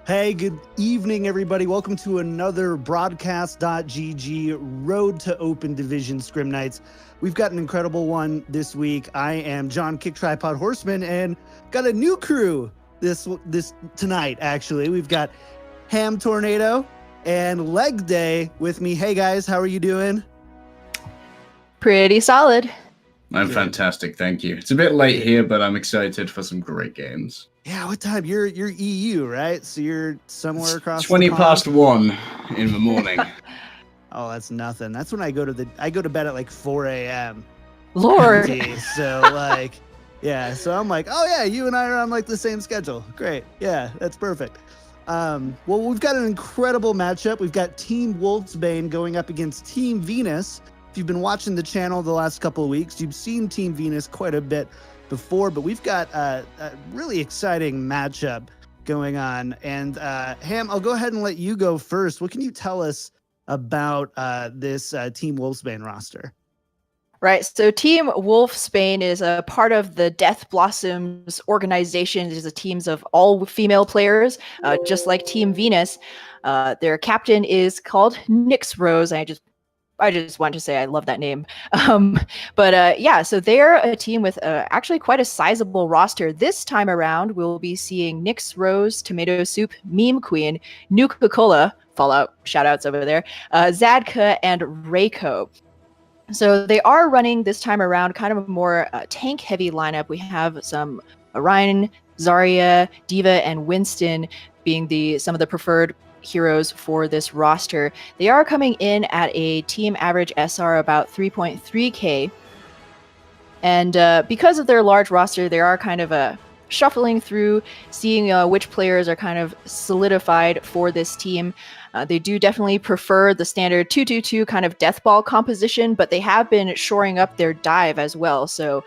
Hey, good evening, everybody. Welcome to another Broadcast.gg Road to Open Division Scrim Nights. We've got an incredible one this week. I am John Kick Tripod Horseman and got a new crew this tonight, actually. We've got Ham Tornado and Leg Day with me. Hey, guys, how are you doing? Pretty solid. I'm fantastic, thank you. It's a bit late here, but I'm excited for some great games. Yeah, what time? You're EU, right? So you're somewhere across 20 past 1 in the morning. Oh, that's nothing. That's when I go to bed at like 4 a.m. Lord. So so I'm like, oh yeah, you and I are on like the same schedule. Great. Yeah, that's perfect. Well, we've got an incredible matchup. We've got Team Wolfsbane going up against Team Venus. If you've been watching the channel the last couple of weeks, you've seen Team Venus quite a bit before, but we've got a really exciting matchup going on. And Ham, I'll go ahead and let you go first. What can you tell us about this Team Wolfsbane roster? Right, so Team Wolfsbane is a part of the Death Blossoms organization. It is a teams of all female players, just like Team Venus. Their captain is called Nyx Rose. I just want to say I love that name. So they're a team with actually quite a sizable roster. This time around, we'll be seeing Nyx Rose, Tomato Soup, Meme Queen, Nuka-Cola, Fallout shoutouts over there, Zadka, and Reiko. So they are running this time around kind of a more tank-heavy lineup. We have some Orion, Zarya, Diva, and Winston being some of the preferred heroes for this roster. They are coming in at a team average SR about 3.3k. And because of their large roster, they are kind of shuffling through, seeing which players are kind of solidified for this team. They do definitely prefer the standard 2-2-2 kind of death ball composition, but they have been shoring up their dive as well. So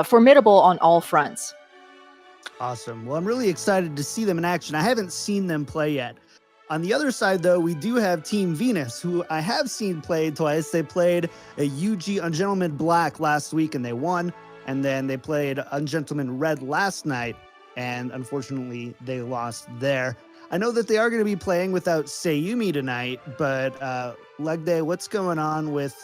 formidable on all fronts. Awesome. Well, I'm really excited to see them in action. I haven't seen them play yet. On the other side, though, we do have Team Venus, who I have seen play twice. They played a UG Ungentleman Black last week, and they won. And then they played Ungentleman Red last night, and unfortunately, they lost there. I know that they are going to be playing without Sayumi tonight, but Leg Day, what's going on with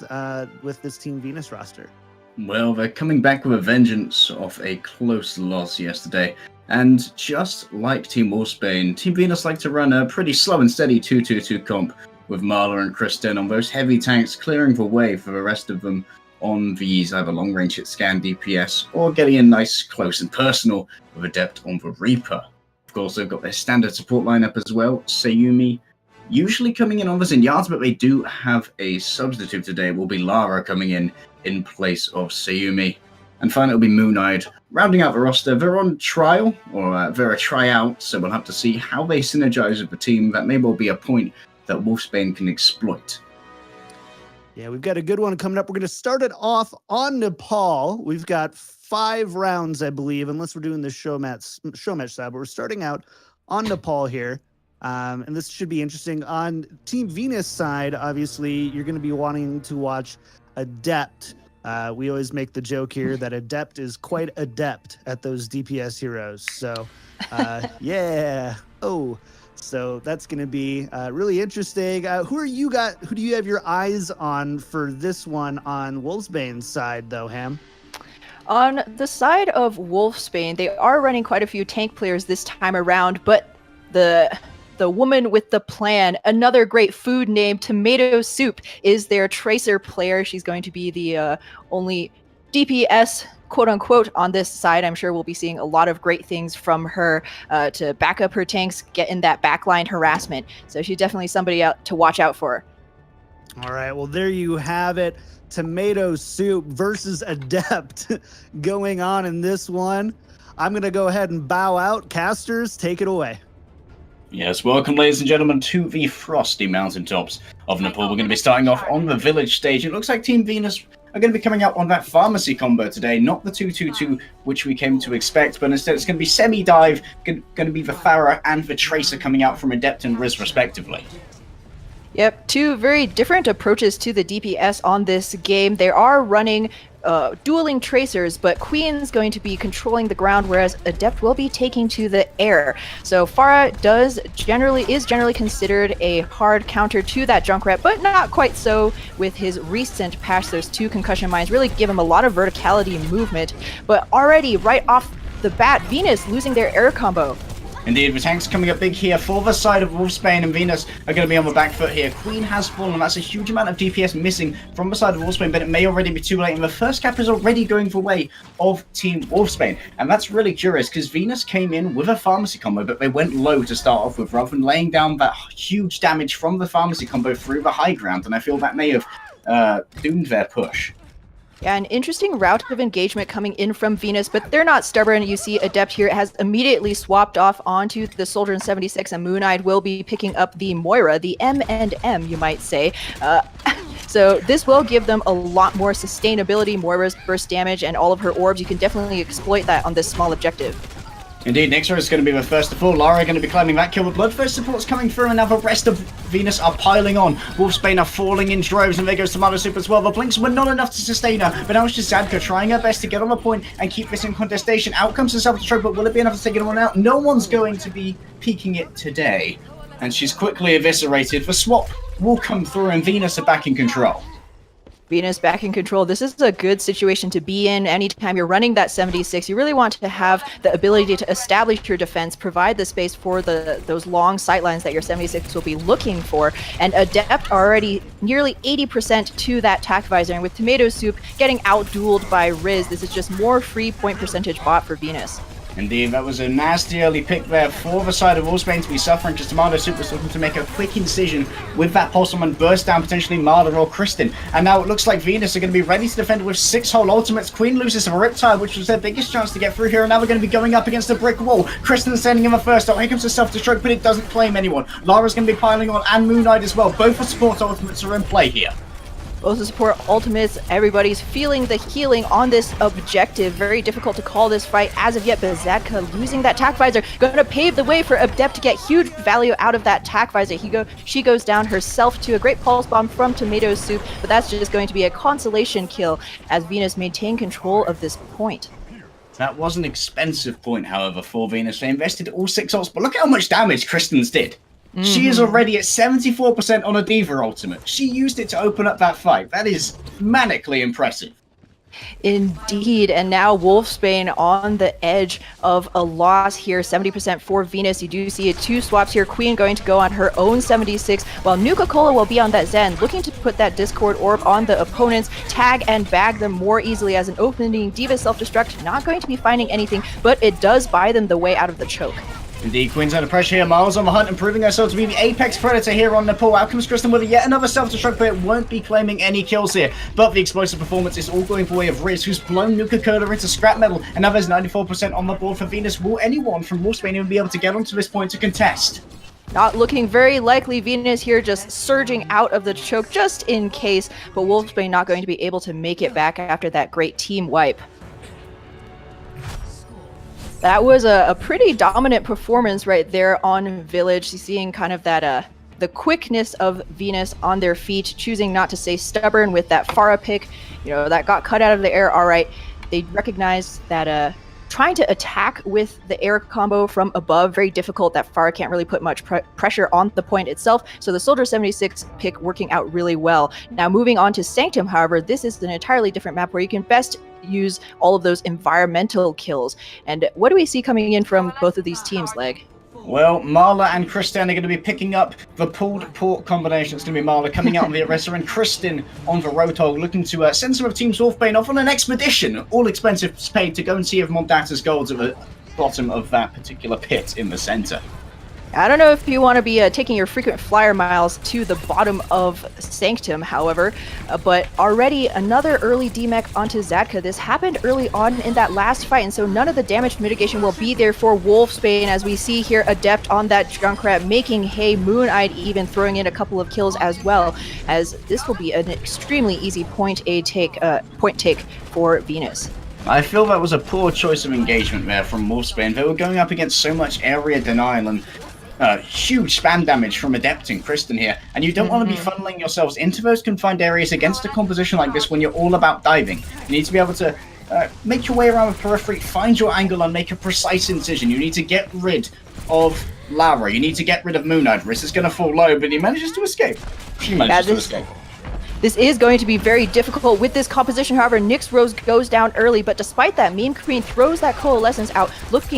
this Team Venus roster? Well, they're coming back with a vengeance off a close loss yesterday. And just like Team Wolfsbane, Team Venus like to run a pretty slow and steady 2-2-2 comp with Marla and Kristen on those heavy tanks, clearing the way for the rest of them on these either long-range hit scan DPS or getting in nice, close and personal with Adept on the Reaper. Of course, they've got their standard support lineup as well. Sayumi usually coming in on the Zinyads, but they do have a substitute today. Will be Lara coming in place of Sayumi. And finally, it'll be Moon-Eyed. Rounding out the roster, they're on trial, or they're a tryout, so we'll have to see how they synergize with the team. That may well be a point that Wolfsbane can exploit. Yeah, we've got a good one coming up. We're going to start it off on Nepal. We've got 5 rounds, I believe, unless we're doing the show match side, but we're starting out on Nepal here. And this should be interesting. On Team Venus side, obviously, you're going to be wanting to watch Adept. We always make the joke here that Adept is quite adept at those DPS heroes. So, yeah. Oh, so that's going to be really interesting. Who do you have your eyes on for this one on Wolfsbane's side, though, Ham? On the side of Wolfsbane, they are running quite a few tank players this time around, but the woman with the plan, another great food name, Tomato Soup, is their tracer player. She's going to be the only DPS, quote unquote, on this side. I'm sure we'll be seeing a lot of great things from her to back up her tanks, get in that backline harassment. So she's definitely somebody out to watch out for. All right, well, there you have it. Tomato Soup versus Adept going on in this one. I'm going to go ahead and bow out. Casters, take it away. Yes, welcome, ladies and gentlemen, to the frosty mountaintops of Nepal. We're going to be starting off on the village stage. It looks like Team Venus are going to be coming out on that pharmacy combo today, not the 2-2-2, which we came to expect, but instead it's going to be semi-dive, going to be the Thara and the Tracer coming out from Adept and Riz, respectively. Yep, 2 very different approaches to the DPS on this game. They are running dueling tracers, but Queen's going to be controlling the ground, whereas Adept will be taking to the air. So Pharah is generally considered a hard counter to that Junkrat, but not quite so with his recent patch. Those 2 concussion mines really give him a lot of verticality and movement, but already right off the bat, Venus losing their air combo. Indeed, the tanks coming up big here for the side of Wolfsbane, and Venus are going to be on the back foot here. Queen has fallen. That's a huge amount of DPS missing from the side of Wolfsbane, but it may already be too late, and the first cap is already going the way of Team Wolfsbane. And that's really curious, because Venus came in with a pharmacy combo, but they went low to start off with, rather than laying down that huge damage from the pharmacy combo through the high ground, and I feel that may have doomed their push. Yeah, an interesting route of engagement coming in from Venus, but they're not stubborn. You see Adept here has immediately swapped off onto the Soldier in 76, and Moon-Eyed will be picking up the Moira, the M&M, you might say. So this will give them a lot more sustainability. Moira's burst damage and all of her orbs, you can definitely exploit that on this small objective. Indeed, Nyxa is going to be the first to fall. Lara going to be claiming that kill. The Bloodthirst support's coming through, and now the rest of Venus are piling on. Wolfsbane are falling in droves, and there goes Tomato Soup as well. The Blinks were not enough to sustain her, but now it's just Zadka trying her best to get on the point and keep this in contestation. Out comes the self-destruct, but will it be enough to take anyone out? No one's going to be peeking it today. And she's quickly eviscerated. The swap will come through, and Venus are back in control. Venus back in control. This is a good situation to be in. Anytime you're running that 76, you really want to have the ability to establish your defense, provide the space for those long sightlines that your 76 will be looking for. And Adept already nearly 80% to that tack visor. And with Tomato Soup getting out-dueled by Riz, this is just more free point percentage bot for Venus. Indeed, that was a nasty early pick there for the side of Wolfsbane to be suffering, because Tomato Soup was looking to make a quick incision with that pulse and burst down potentially Marder or Kristen. And now it looks like Venus are going to be ready to defend with 6 whole ultimates. Queen loses a Riptide, which was their biggest chance to get through here, and now they're going to be going up against a brick wall. Kristen sending him a first out. Here comes the self-destruct, but it doesn't claim anyone. Lara's going to be piling on, and Moon-Eyed as well. Both the support ultimates are in play here. Both the support ultimates, everybody's feeling the healing on this objective. Very difficult to call this fight as of yet, but Zadka losing that tack visor, going to pave the way for Adept to get huge value out of that tack visor. She goes down herself to a great pulse bomb from Tomato Soup, but that's just going to be a consolation kill as Venus maintain control of this point. That was an expensive point, however, for Venus. They invested all 6 ults, but look how much damage Kristen's did. She is already at 74% on a D.Va ultimate. She used it to open up that fight. That is manically impressive. Indeed, and now Wolfsbane on the edge of a loss here, 70% for Venus. You do see 2 swaps here. Queen going to go on her own 76, while Nuka-Cola will be on that Zen, looking to put that Discord orb on the opponents, tag and bag them more easily as an opening D.Va self-destruct. Not going to be finding anything, but it does buy them the way out of the choke. Indeed, Queen's under pressure here. Miles on the hunt, improving herself to be the apex predator here on Nepal. Out comes Kristen with yet another self-destruct, but it won't be claiming any kills here. But the explosive performance is all going the way of Riz, who's blown Nuka-Cola into scrap metal, and now there's 94% on the board for Venus. Will anyone from Wolfsbane even be able to get onto this point to contest? Not looking very likely. Venus here just surging out of the choke just in case, but Wolfsbane not going to be able to make it back after that great team wipe. That was a pretty dominant performance right there on Village. Seeing kind of that the quickness of Venus on their feet, choosing not to stay stubborn with that Pharah pick, that got cut out of the air. All right, they recognized that trying to attack with the air combo from above, very difficult. That Pharah can't really put much pressure on the point itself. So the Soldier 76 pick working out really well. Now moving on to Sanctum, however, this is an entirely different map where you can best use all of those environmental kills. And what do we see coming in from both of these teams, Leg? Well, Marla and Kristen are going to be picking up the pulled port combination. It's going to be Marla coming out on the Arrester and Kristen on the Roadhog, looking to send some of Team Wolfsbane off on an expedition. All expenses paid to go and see if Mondata's gold's at the bottom of that particular pit in the center. I don't know if you want to be taking your frequent flyer miles to the bottom of Sanctum, however, but already another early DMEC onto Zadka. This happened early on in that last fight, and so none of the damage mitigation will be there for Wolfsbane, as we see here Adept on that Junkrat making hay, Moon-Eyed even throwing in a couple of kills as well, as this will be an extremely easy point take for Venus. I feel that was a poor choice of engagement there from Wolfsbane. They were going up against so much area denial, and huge spam damage from Adept and Kristen here, and you don't want to be funneling yourselves into those confined areas against a composition like this when you're all about diving. You need to be able to make your way around the periphery, find your angle, and make a precise incision. You need to get rid of Lara. You need to get rid of Moon Knight. Riz is going to fall low, but he manages to escape. She manages to escape. This is going to be very difficult with this composition. However, Nyx Rose goes down early, but despite that, Meme Queen throws that Coalescence out,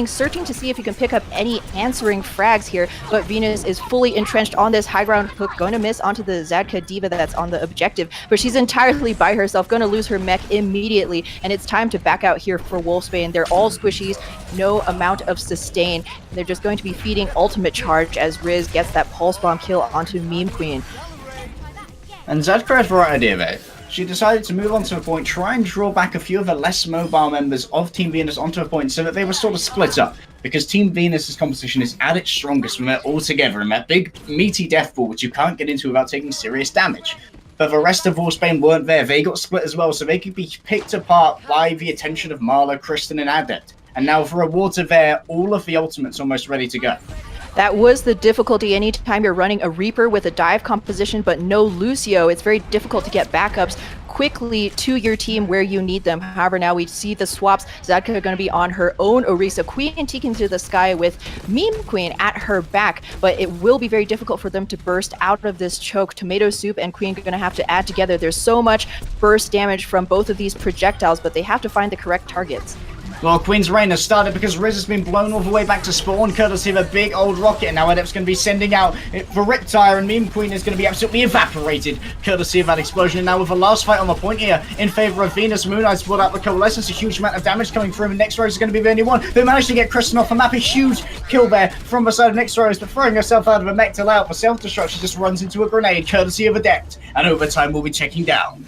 searching to see if you can pick up any answering frags here. But Venus is fully entrenched on this high ground hook, going to miss onto the Zadka Diva that's on the objective. But she's entirely by herself, going to lose her mech immediately, and it's time to back out here for Wolfsbane. They're all squishies, no amount of sustain. They're just going to be feeding ultimate charge as Riz gets that pulse bomb kill onto Meme Queen. And Zadka had the right idea there. She decided to move on to a point, try and draw back a few of the less mobile members of Team Venus onto a point so that they were sort of split up. Because Team Venus's composition is at its strongest when they're all together in that big, meaty death ball which you can't get into without taking serious damage. But the rest of Wolfsbane weren't there. They got split as well, so they could be picked apart by the attention of Marla, Kristen, and Adept. And now for rewards are there, all of the ultimates almost ready to go. That was the difficulty anytime you're running a Reaper with a dive composition but no Lucio. It's very difficult to get backups quickly to your team where you need them. However, now we see the swaps. Zadka are going to be on her own. Orisa Queen taking to the sky with Meme Queen at her back, but it will be very difficult for them to burst out of this choke. Tomato Soup and Queen are going to have to add together. There's so much burst damage from both of these projectiles, but they have to find the correct targets. Well, Queen's reign has started because Riz has been blown all the way back to spawn, courtesy of a big old rocket, and now Adept's going to be sending out for Riptire, and Meme Queen is going to be absolutely evaporated, courtesy of that explosion. And now with the last fight on the point here, in favor of Venus, Moon Knight's brought out the Coalescence, a huge amount of damage coming through, and Next Rose is going to be the only one. They managed to get Kristen off the map, a huge kill there from the side of Next Rose, but throwing herself out of a mech to allow for self-destruct, she just runs into a grenade, courtesy of Adept, and over time we'll be checking down.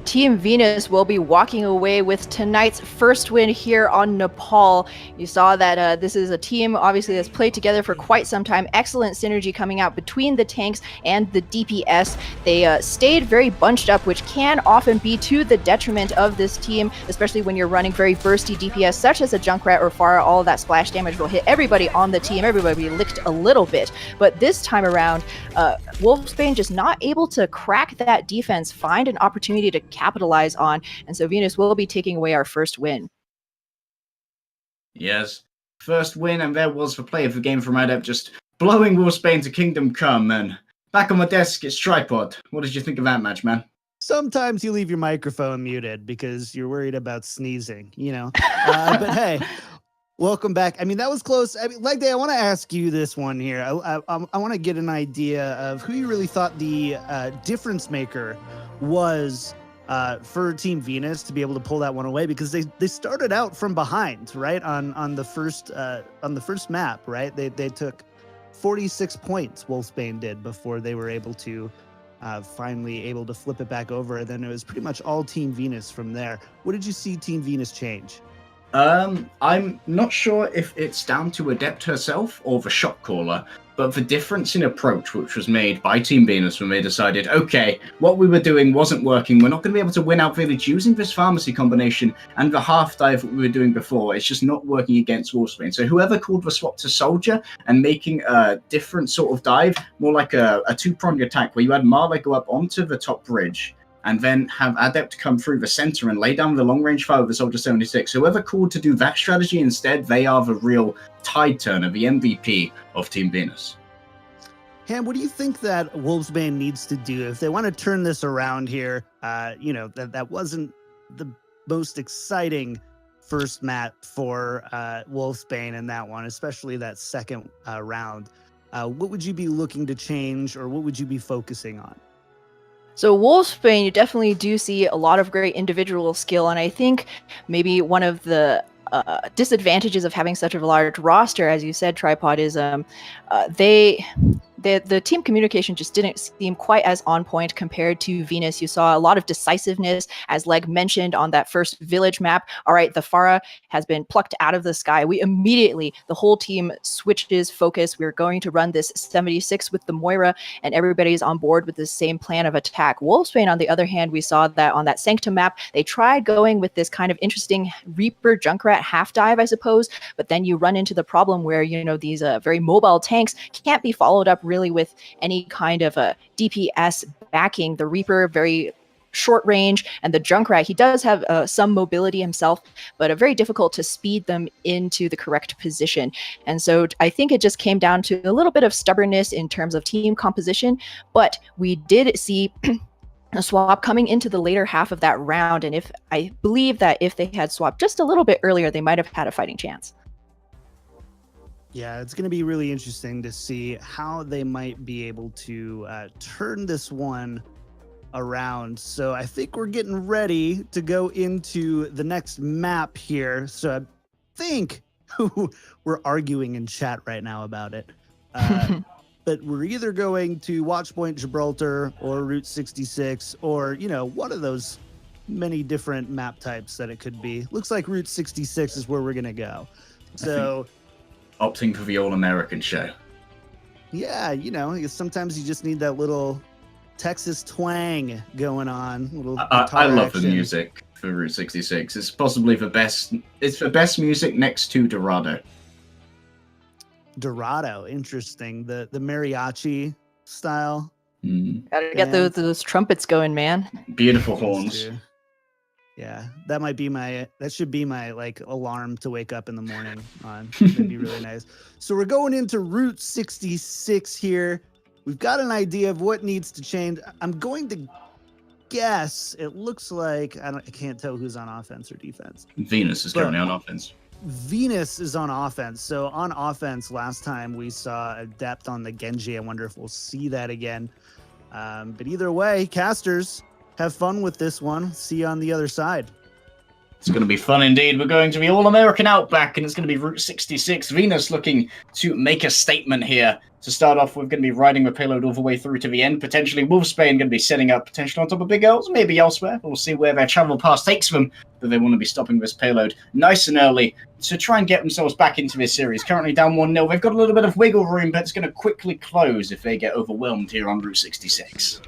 Team Venus will be walking away with tonight's first win here on Nepal. You saw that this is a team, obviously, that's played together for quite some time. Excellent synergy coming out between the tanks and the DPS. They stayed very bunched up, which can often be to the detriment of this team, especially when you're running very bursty DPS, such as a Junkrat or Pharah. All of that splash damage will hit everybody on the team. Everybody will be licked a little bit. But this time around, Wolfsbane just not able to crack that defense, find an opportunity to capitalize on, and so Venus will be taking away our first win. Yes, first win, and there was the play of the game from Adept, just blowing Wolfsbane to Kingdom Come, and back on my desk, it's Tripod. What did you think of that match, man? Sometimes you leave your microphone muted because you're worried about sneezing, you know? But hey, welcome back. I mean, that was close. I mean, Legday, I want to ask you this one here. I want to get an idea of who you really thought the difference maker was for Team Venus to be able to pull that one away, because they started out from behind, right? On the first map, right? They took 46 points, Wolfsbane did, before they were able to finally able to flip it back over. And then it was pretty much all Team Venus from there. What did you see Team Venus change? I'm not sure if it's down to Adept herself or the shot caller, but the difference in approach which was made by Team Venus when they decided, okay, what we were doing wasn't working, we're not going to be able to win out Village using this pharmacy combination and the half dive that we were doing before, it's just not working against Wolfsbane. So whoever called the swap to Soldier and making a different sort of dive, more like a two-pronged attack where you had Marla go up onto the top bridge and then have Adept come through the center and lay down the long-range fire with the Soldier 76. Whoever called to do that strategy instead, they are the real tide turner, the MVP of Team Venus. Ham, what do you think that Wolfsbane needs to do if they want to turn this around here? That wasn't the most exciting first map for Wolfsbane in that one, especially that second round. What would you be looking to change, or what would you be focusing on? So Wolfsbane, you definitely do see a lot of great individual skill, and I think maybe one of the disadvantages of having such a large roster, as you said, Tripod, is the team communication just didn't seem quite as on point compared to Venus. You saw a lot of decisiveness, as Leg mentioned on that first village map. All right, the Pharah has been plucked out of the sky. We immediately, the whole team switches focus. We're going to run this 76 with the Moira, and everybody's on board with the same plan of attack. Wolfsbane, on the other hand, we saw that on that Sanctum map, they tried going with this kind of interesting Reaper Junkrat half dive, I suppose, but then you run into the problem where, you know, these very mobile tanks can't be followed up really with any kind of a DPS backing. The Reaper, very short range, and the Junkrat, he does have some mobility himself, but very difficult to speed them into the correct position. And so I think it just came down to a little bit of stubbornness in terms of team composition, but we did see a swap coming into the later half of that round, and I believe that if they had swapped just a little bit earlier, they might have had a fighting chance. Yeah, it's going to be really interesting to see how they might be able to turn this one around. So I think we're getting ready to go into the next map here. So I think we're arguing in chat right now about it. But we're either going to Watchpoint Gibraltar or Route 66 or, you know, one of those many different map types that it could be. Looks like Route 66 is where we're going to go. So opting for the all-American show. Yeah, you know, sometimes you just need that little Texas twang going on. I love the music for Route 66. It's possibly the best. It's the best music next to Dorado. Dorado, interesting. The mariachi style. Gotta get those trumpets going, man. Beautiful horns. Yeah, that should be my like alarm to wake up in the morning on. That'd be really nice. So we're going into Route 66 here. We've got an idea of what needs to change. I'm going to guess it looks like I can't tell who's on offense or defense. Venus is currently on offense. Venus is on offense. So on offense, last time we saw a depth on the Genji. I wonder if we'll see that again. But either way, casters, have fun with this one. See you on the other side. It's going to be fun indeed. We're going to be all-American Outback, and it's going to be Route 66. Venus looking to make a statement here. To start off, we're going to be riding the payload all the way through to the end. Potentially, Wolfsbane going to be setting up potentially on top of Big L's, maybe elsewhere. We'll see where their travel path takes them, but they want to be stopping this payload nice and early to try and get themselves back into this series. Currently down 1-0. They've got a little bit of wiggle room, but it's going to quickly close if they get overwhelmed here on Route 66.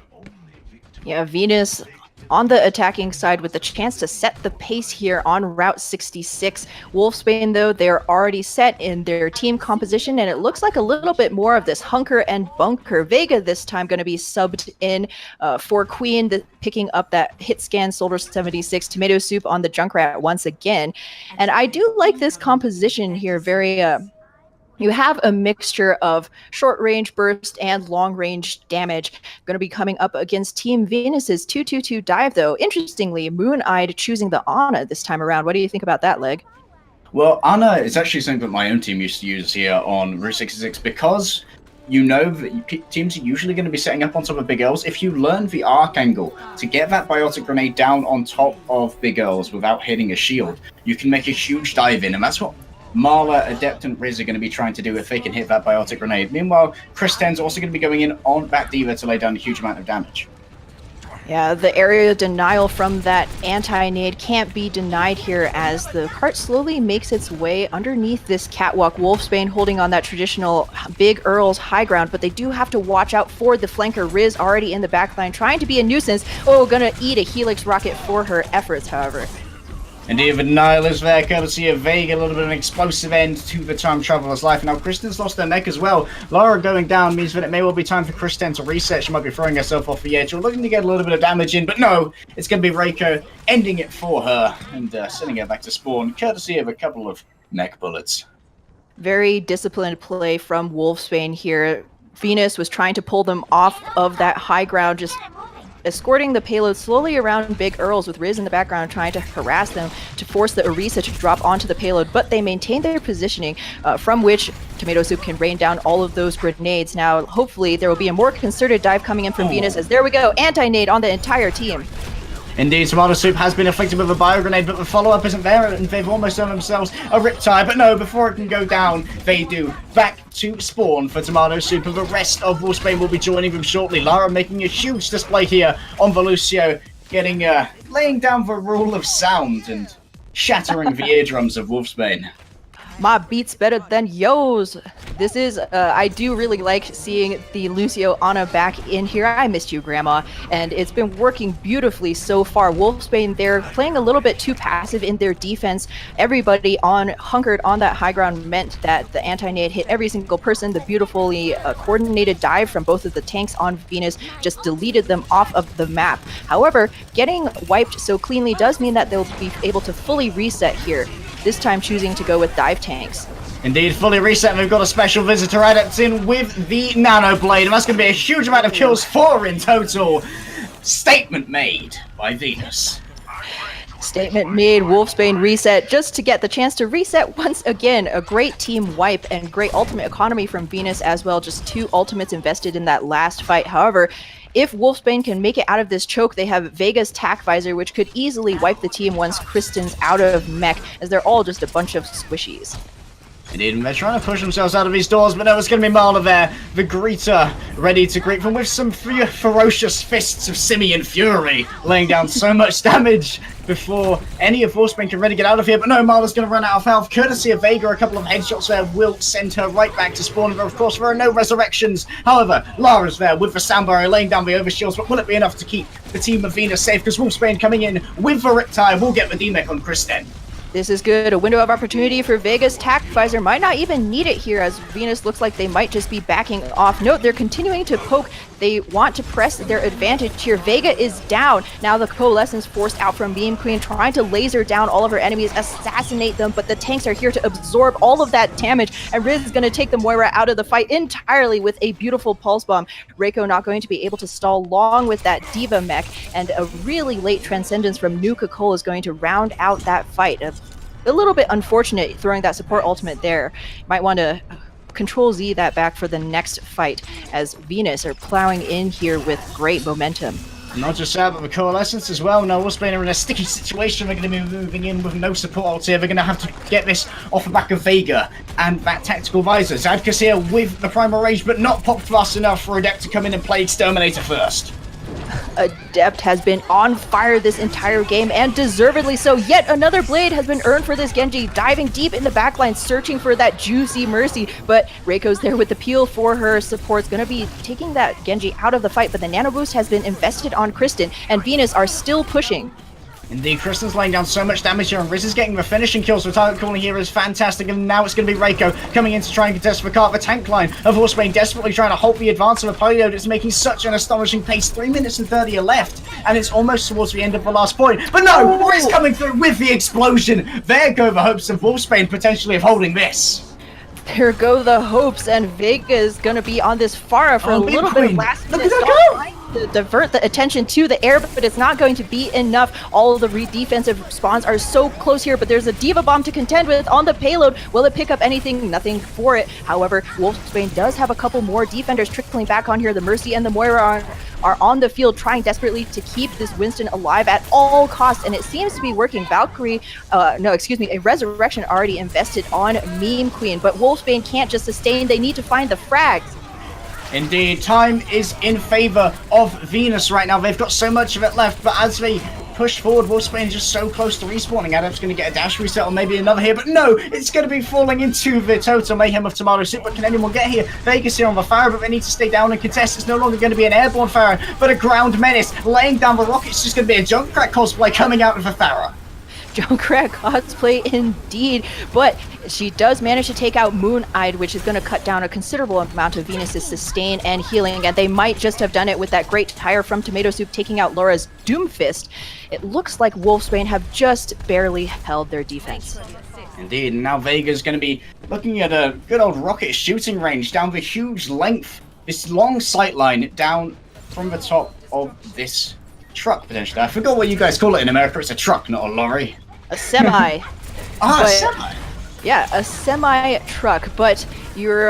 Yeah, Venus on the attacking side with the chance to set the pace here on Route 66. Wolfsbane, though, they're already set in their team composition, and it looks like a little bit more of this hunker and bunker. Vega this time going to be subbed in for Queen, picking up that hit scan Soldier 76, Tomato Soup on the Junkrat once again. And I do like this composition here, very you have a mixture of short-range burst and long-range damage. Going to be coming up against Team Venus's 222 dive, though. Interestingly, Moon-Eyed choosing the Ana this time around. What do you think about that, Leg? Well, Ana is actually something that my own team used to use here on Route 66 because you know that teams are usually going to be setting up on top of Big L's. If you learn the arc angle to get that biotic grenade down on top of Big L's without hitting a shield, you can make a huge dive in, and that's what Marla, Adept, and Riz are going to be trying to do if they can hit that biotic grenade. Meanwhile, Chris 10's also going to be going in on that Diva to lay down a huge amount of damage. Yeah, the area denial from that anti-nade can't be denied here as the cart slowly makes its way underneath this catwalk. Wolfsbane holding on that traditional Big Earl's high ground, but they do have to watch out for the flanker. Riz already in the backline trying to be a nuisance. Oh, gonna eat a Helix rocket for her efforts, however. Indeed, the denial is there, courtesy of Vega, a little bit of an explosive end to the Time Traveler's life. Now, Kristen's lost her neck as well. Lara going down means that it may well be time for Kristen to reset. She might be throwing herself off the edge. We're looking to get a little bit of damage in, but no, it's going to be Reiko ending it for her and sending her back to spawn, courtesy of a couple of neck bullets. Very disciplined play from Wolfsbane here. Venus was trying to pull them off of that high ground, just escorting the payload slowly around Big Earls with Riz in the background trying to harass them to force the Orisa to drop onto the payload, but they maintain their positioning from which Tomato Soup can rain down all of those grenades. Now, hopefully, there will be a more concerted dive coming in from Venus as there we go, anti-nade on the entire team. Indeed, Tomato Soup has been afflicted with a bio grenade, but the follow-up isn't there, and they've almost done themselves a Riptide. But no, before it can go down, they do. Back to spawn for Tomato Soup, and the rest of Wolfsbane will be joining them shortly. Lara making a huge display here on Velucio, getting, laying down the rule of sound and shattering the eardrums of Wolfsbane. My beats better than yours. This is, I do really like seeing the Lucio Ana back in here. I missed you, Grandma. And it's been working beautifully so far. Wolfsbane, they're playing a little bit too passive in their defense. Everybody hunkered on that high ground meant that the anti-nade hit every single person. The beautifully coordinated dive from both of the tanks on Venus just deleted them off of the map. However, getting wiped so cleanly does mean that they'll be able to fully reset here. This time choosing to go with dive tanks. Indeed, fully reset, and we've got a special visitor adept in with the Nano Blade, and that's going to be a huge amount of kills, 4 in total. Statement made by Venus. Statement made, Wolfsbane reset just to get the chance to reset once again. A great team wipe and great ultimate economy from Venus as well. Just 2 ultimates invested in that last fight. However, if Wolfsbane can make it out of this choke, they have Vega's Tac Visor, which could easily wipe the team once Kristen's out of mech, as they're all just a bunch of squishies. Indeed, they're trying to push themselves out of these doors, but no, it's going to be Marla there, the greeter, ready to greet them with some ferocious fists of simian fury, laying down so much damage before any of Wolfsbane can really get out of here. But no, Marla's going to run out of health, courtesy of Vega. A couple of headshots there will send her right back to spawn, but of course there are no resurrections. However, Lara's there with the sound barrier, laying down the overshields, but will it be enough to keep the team of Venus safe? Because Wolfsbane coming in with the Riptide will get the D-Mech on Kristen. This is good. A window of opportunity for Vega's Tac Visor. Might not even need it here, as Venus looks like they might just be backing off. Note, they're continuing to poke. They want to press their advantage here. Vega is down. Now the Coalescence forced out from Beam Queen, trying to laser down all of her enemies, assassinate them, but the tanks are here to absorb all of that damage, and Riz is going to take the Moira out of the fight entirely with a beautiful Pulse Bomb. Reiko not going to be able to stall long with that Diva mech, and a really late Transcendence from Nuka Cole is going to round out that fight. A little bit unfortunate throwing that support ultimate there. Might want to Control Z that back for the next fight, as Venus are plowing in here with great momentum. Not just that, but the Coalescence as well. Now Wolfsbane are in a sticky situation. They're going to be moving in with no support ult here. They're going to have to get this off the back of Vega and that Tactical Visor. Zadka's here with the Primal Rage, but not popped fast enough for Adept to come in and play Exterminator first. Adept has been on fire this entire game, and deservedly so. Yet another blade has been earned for this Genji, diving deep in the backline, searching for that juicy Mercy, but Reiko's there with the peel for her. Support's gonna be taking that Genji out of the fight, but the Nano Boost has been invested on Kristen, and Venus are still pushing. Indeed, Kristen's laying down so much damage here, and Riz is getting the finishing kills. The target calling here is fantastic, and now it's going to be Reiko coming in to try and contest the cart. The tank line of Wolfsbane desperately trying to halt the advance of a Polydode. It's making such an astonishing pace. 3 minutes and 30 are left, and it's almost towards the end of the last point. But no, Riz coming through with the explosion. There go the hopes of Wolfsbane potentially of holding this. There go the hopes, and Vega is going to be on this Pharah for a little bit of last minute. To divert the attention to the air, but it's not going to be enough. All of the defensive spawns are so close here, but there's a Diva Bomb to contend with on the payload. Will it pick up anything? Nothing for it. However, Wolfsbane does have a couple more defenders trickling back on here. The Mercy and the Moira are on the field trying desperately to keep this Winston alive at all costs, and it seems to be working. Valkyrie, a Resurrection already invested on Meme Queen, but Wolfsbane can't just sustain. They need to find the frags. Indeed, time is in favor of Venus right now. They've got so much of it left, but as they push forward, Wolfsbane is just so close to respawning. Adam's going to get a dash reset or maybe another here, but no, it's going to be falling into the total mayhem of Tomato Soup. But can anyone get here? Vegas here on the Pharah, but they need to stay down and contest. It's no longer going to be an airborne Pharah, but a ground menace laying down the rocket. It's just going to be a Junkrat cosplay coming out of the Pharah. Junkrat cosplay indeed, but she does manage to take out Moon-Eyed, which is going to cut down a considerable amount of Venus's sustain and healing, and they might just have done it with that great tire from Tomato Soup taking out Laura's Doomfist. It looks like Wolfsbane have just barely held their defense. Indeed, and now Vega's going to be looking at a good old rocket shooting range down the huge length, this long sight line down from the top of this truck, potentially. I forgot what you guys call it in America. It's a truck, not a lorry. A semi. A semi. Yeah, a semi truck, but you're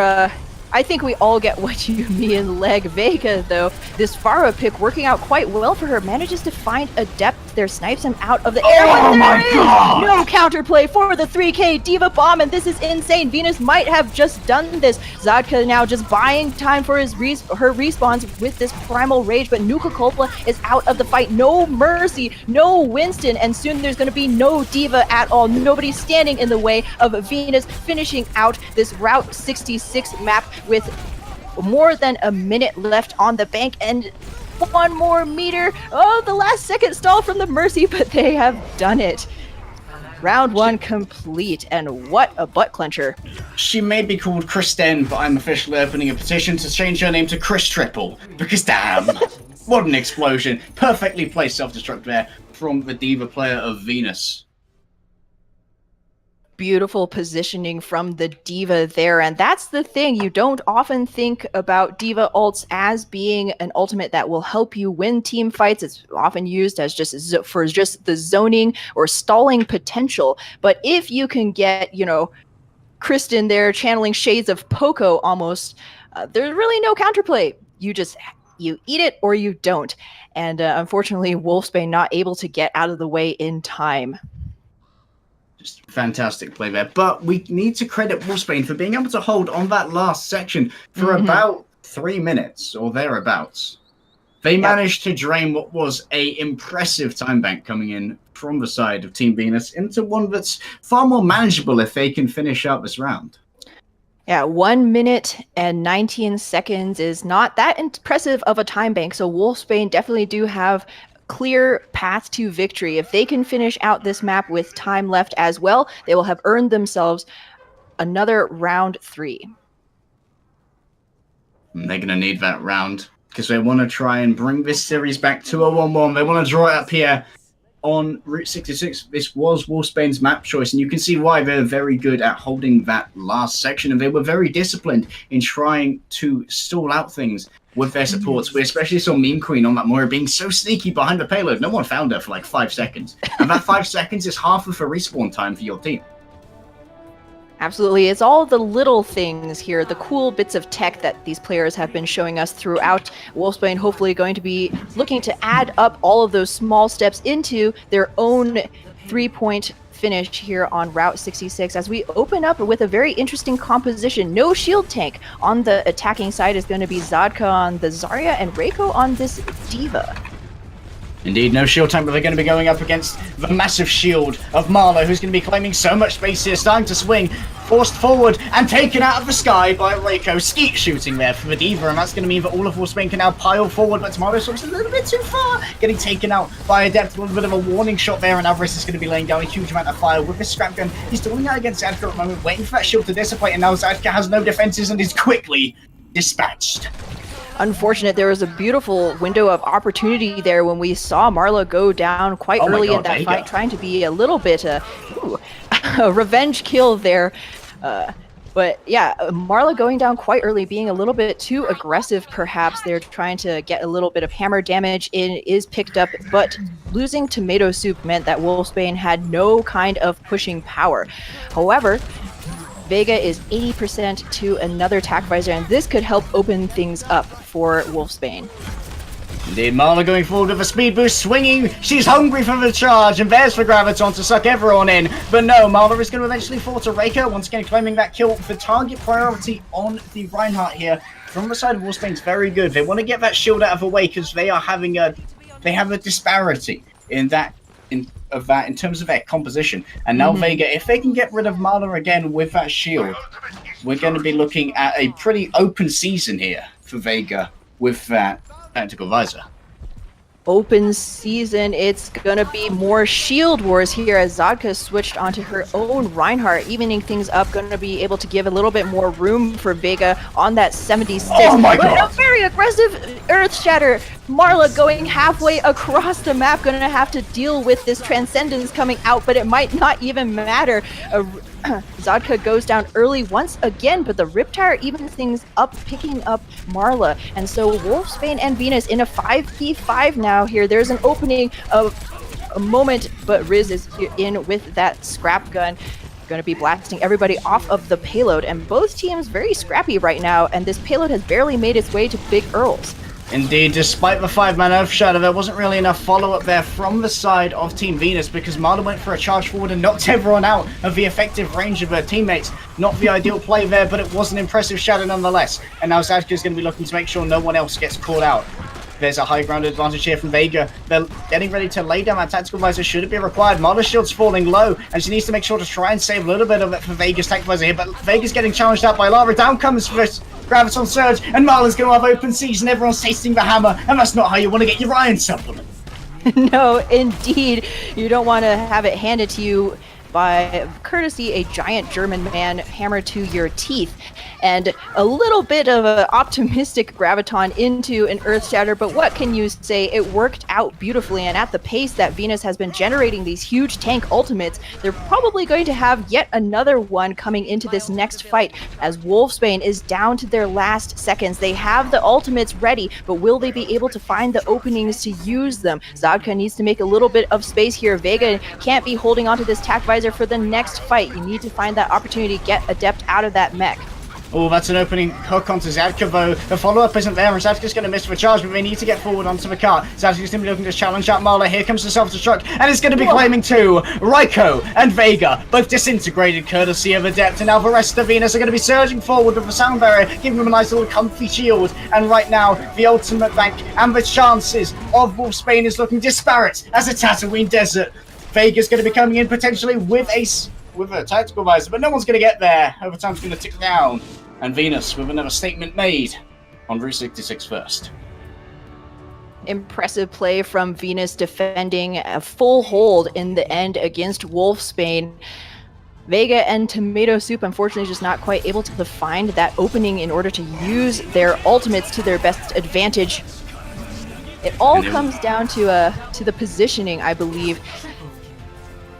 I think we all get what you mean, Leg. Vega, though, this Pharah pick working out quite well for her, manages to find a depth there, snipes him out of the air. Oh my God! No counterplay for the 3K Diva Bomb, and this is insane. Venus might have just done this. Zadka now just buying time for her respawns with this Primal Rage, but Nuka Culpa is out of the fight. No Mercy, no Winston, and soon there's going to be no Diva at all. Nobody standing in the way of Venus finishing out this Route 66 map with more than a minute left on the bank and one more meter. Oh, the last second stall from the Mercy, but they have done it. Round 1 complete, and what a butt clencher. She may be called Kristen, but I'm officially opening a petition to change her name to Chris Triple, because damn, what an explosion. Perfectly placed self-destruct there from the Diva player of Venus. Beautiful positioning from the Diva there, and that's the thing. You don't often think about Diva ults as being an ultimate that will help you win team fights. It's often used as just the zoning or stalling potential. But if you can get, Kristen there channeling shades of Poco almost, there's really no counterplay. You eat it or you don't. And unfortunately, Wolfsbane not able to get out of the way in time. Just fantastic play there. But we need to credit Wolfsbane for being able to hold on that last section for about 3 minutes or thereabouts. They managed to drain what was a impressive time bank coming in from the side of Team Venus into one that's far more manageable if they can finish out this round. Yeah, 1 minute and 19 seconds is not that impressive of a time bank, so Wolfsbane definitely do have clear path to victory. If they can finish out this map with time left as well, they will have earned themselves another round 3. And they're going to need that round because they want to try and bring this series back to a 1-1. They want to draw it up here on Route 66. This was Wolfsbane's map choice, and you can see why they're very good at holding that last section, and they were very disciplined in trying to stall out things with their supports. We especially saw Meme Queen on that Moira being so sneaky behind the payload. No one found her for like 5 seconds. And that 5 seconds is half of a respawn time for your team. Absolutely. It's all the little things here, the cool bits of tech that these players have been showing us throughout. Wolfsbane hopefully going to be looking to add up all of those small steps into their own 3-point finish here on Route 66 as we open up with a very interesting composition. No shield tank. On the attacking side is going to be Zadka on the Zarya and Reiko on this Diva. Indeed, no shield tank, but they're going to be going up against the massive shield of Marla, who's going to be claiming so much space here, starting to swing, forced forward, and taken out of the sky by Reiko. Skeet shooting there for the Diva, and that's going to mean that all of Wolfsbane can now pile forward, but Tomorrow's a little bit too far, getting taken out by Adept. A little bit of a warning shot there, and Alvarez is going to be laying down a huge amount of fire with this scrap gun. He's doing that against Zadka at the moment, waiting for that shield to dissipate, and now Zadka has no defenses and is quickly dispatched. Unfortunate. There was a beautiful window of opportunity there when we saw Marla go down quite early in that fight, trying to be a little bit a revenge kill there. But yeah, Marla going down quite early, being a little bit too aggressive perhaps. They're trying to get a little bit of hammer damage in, is picked up, but losing Tomato Soup meant that Wolfsbane had no kind of pushing power. However, Vega is 80% to another attack visor, and this could help open things up for Wolfsbane. Indeed, Marla going forward with a speed boost, swinging. She's hungry for the charge, and there's the Graviton to suck everyone in. But no, Marla is going to eventually fall to Reiko, once again claiming that kill. The target priority on the Reinhardt here from the side of Wolfsbane's very good. They want to get that shield out of the way because they are having they have a disparity in terms of their composition. And now Vega, if they can get rid of Marla again with that shield, we're going to be looking at a pretty open season here for Vega with that tactical visor. Open season, it's gonna be more shield wars here as Zadka switched onto her own Reinhardt, evening things up, gonna be able to give a little bit more room for Vega on that 76. Oh my God! A very aggressive Earth Shatter. Marla going halfway across the map, gonna have to deal with this Transcendence coming out, but it might not even matter. Zadka goes down early once again, but the Riptire evens things up, picking up Marla. And so Wolfsbane and Venus in a 5v5 now here. There's an opening of a moment, but Riz is in with that scrap gun. going to be blasting everybody off of the payload. And both teams very scrappy right now, and this payload has barely made its way to Big Earls. Indeed, despite the 5-man Earth Shadow, there wasn't really enough follow-up there from the side of Team Venus because Marla went for a charge forward and knocked everyone out of the effective range of her teammates. Not the ideal play there, but it was an impressive shadow nonetheless. And now Zadka's going to be looking to make sure no one else gets caught out. There's a high ground advantage here from Vega. They're getting ready to lay down that tactical visor should it be required. Marla's shield's falling low, and she needs to make sure to try and save a little bit of it for Vega's tactical visor here, but Vega's getting challenged out by Lara. Down comes this Graviton Surge, and Marla's going to have open seas, and everyone's tasting the hammer, and that's not how you want to get your iron supplement. No, indeed. You don't want to have it handed to you by courtesy a giant German man hammer to your teeth. And a little bit of an optimistic graviton into an Earth Shatter, but what can you say? It worked out beautifully, and at the pace that Venus has been generating these huge tank ultimates, they're probably going to have yet another one coming into this next fight, as Wolfsbane is down to their last seconds. They have the ultimates ready, but will they be able to find the openings to use them? Zadka needs to make a little bit of space here. Vega can't be holding onto this tac visor for the next fight. You need to find that opportunity to get Adept out of that mech. Oh, that's an opening hook onto Zadka, though. The follow-up isn't there, and Zadka's going to miss the charge, but they need to get forward onto the cart. Zadka's going to be looking to challenge out Marla. Here comes the self-destruct, and it's going to be claiming too. Raiko and Vega, both disintegrated courtesy of Adept, and now the rest of Venus are going to be surging forward with the sound barrier, giving them a nice little comfy shield. And right now, the ultimate bank and the chances of Wolfsbane is looking disparate as a Tatooine desert. Vega's going to be coming in potentially with a tactical visor, but no one's going to get there. Overtime's going to tick down. And Venus with another statement made on Route 66 first. Impressive play from Venus defending a full hold in the end against Wolfsbane. Vega and Tomato Soup unfortunately just not quite able to find that opening in order to use their ultimates to their best advantage. It all comes down to the positioning, I believe.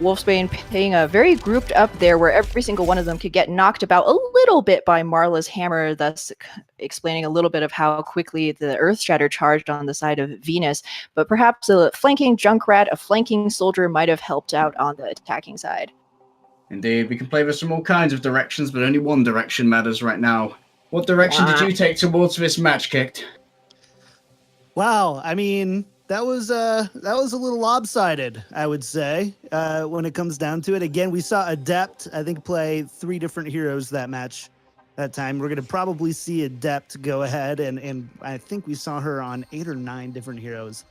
Wolfsbane playing a very grouped up there where every single one of them could get knocked about a little bit by Marla's hammer, thus explaining a little bit of how quickly the Earth Shatter charged on the side of Venus. But perhaps a flanking Junkrat, a flanking soldier might have helped out on the attacking side. Indeed, we can play this from all kinds of directions, but only one direction matters right now. What direction did you take towards this match, Kicked? Wow, I mean, that was a little lopsided, I would say, when it comes down to it. Again, we saw Adept, I think, play 3 different heroes that match that time. We're going to probably see Adept go ahead, and I think we saw her on 8 or 9 different heroes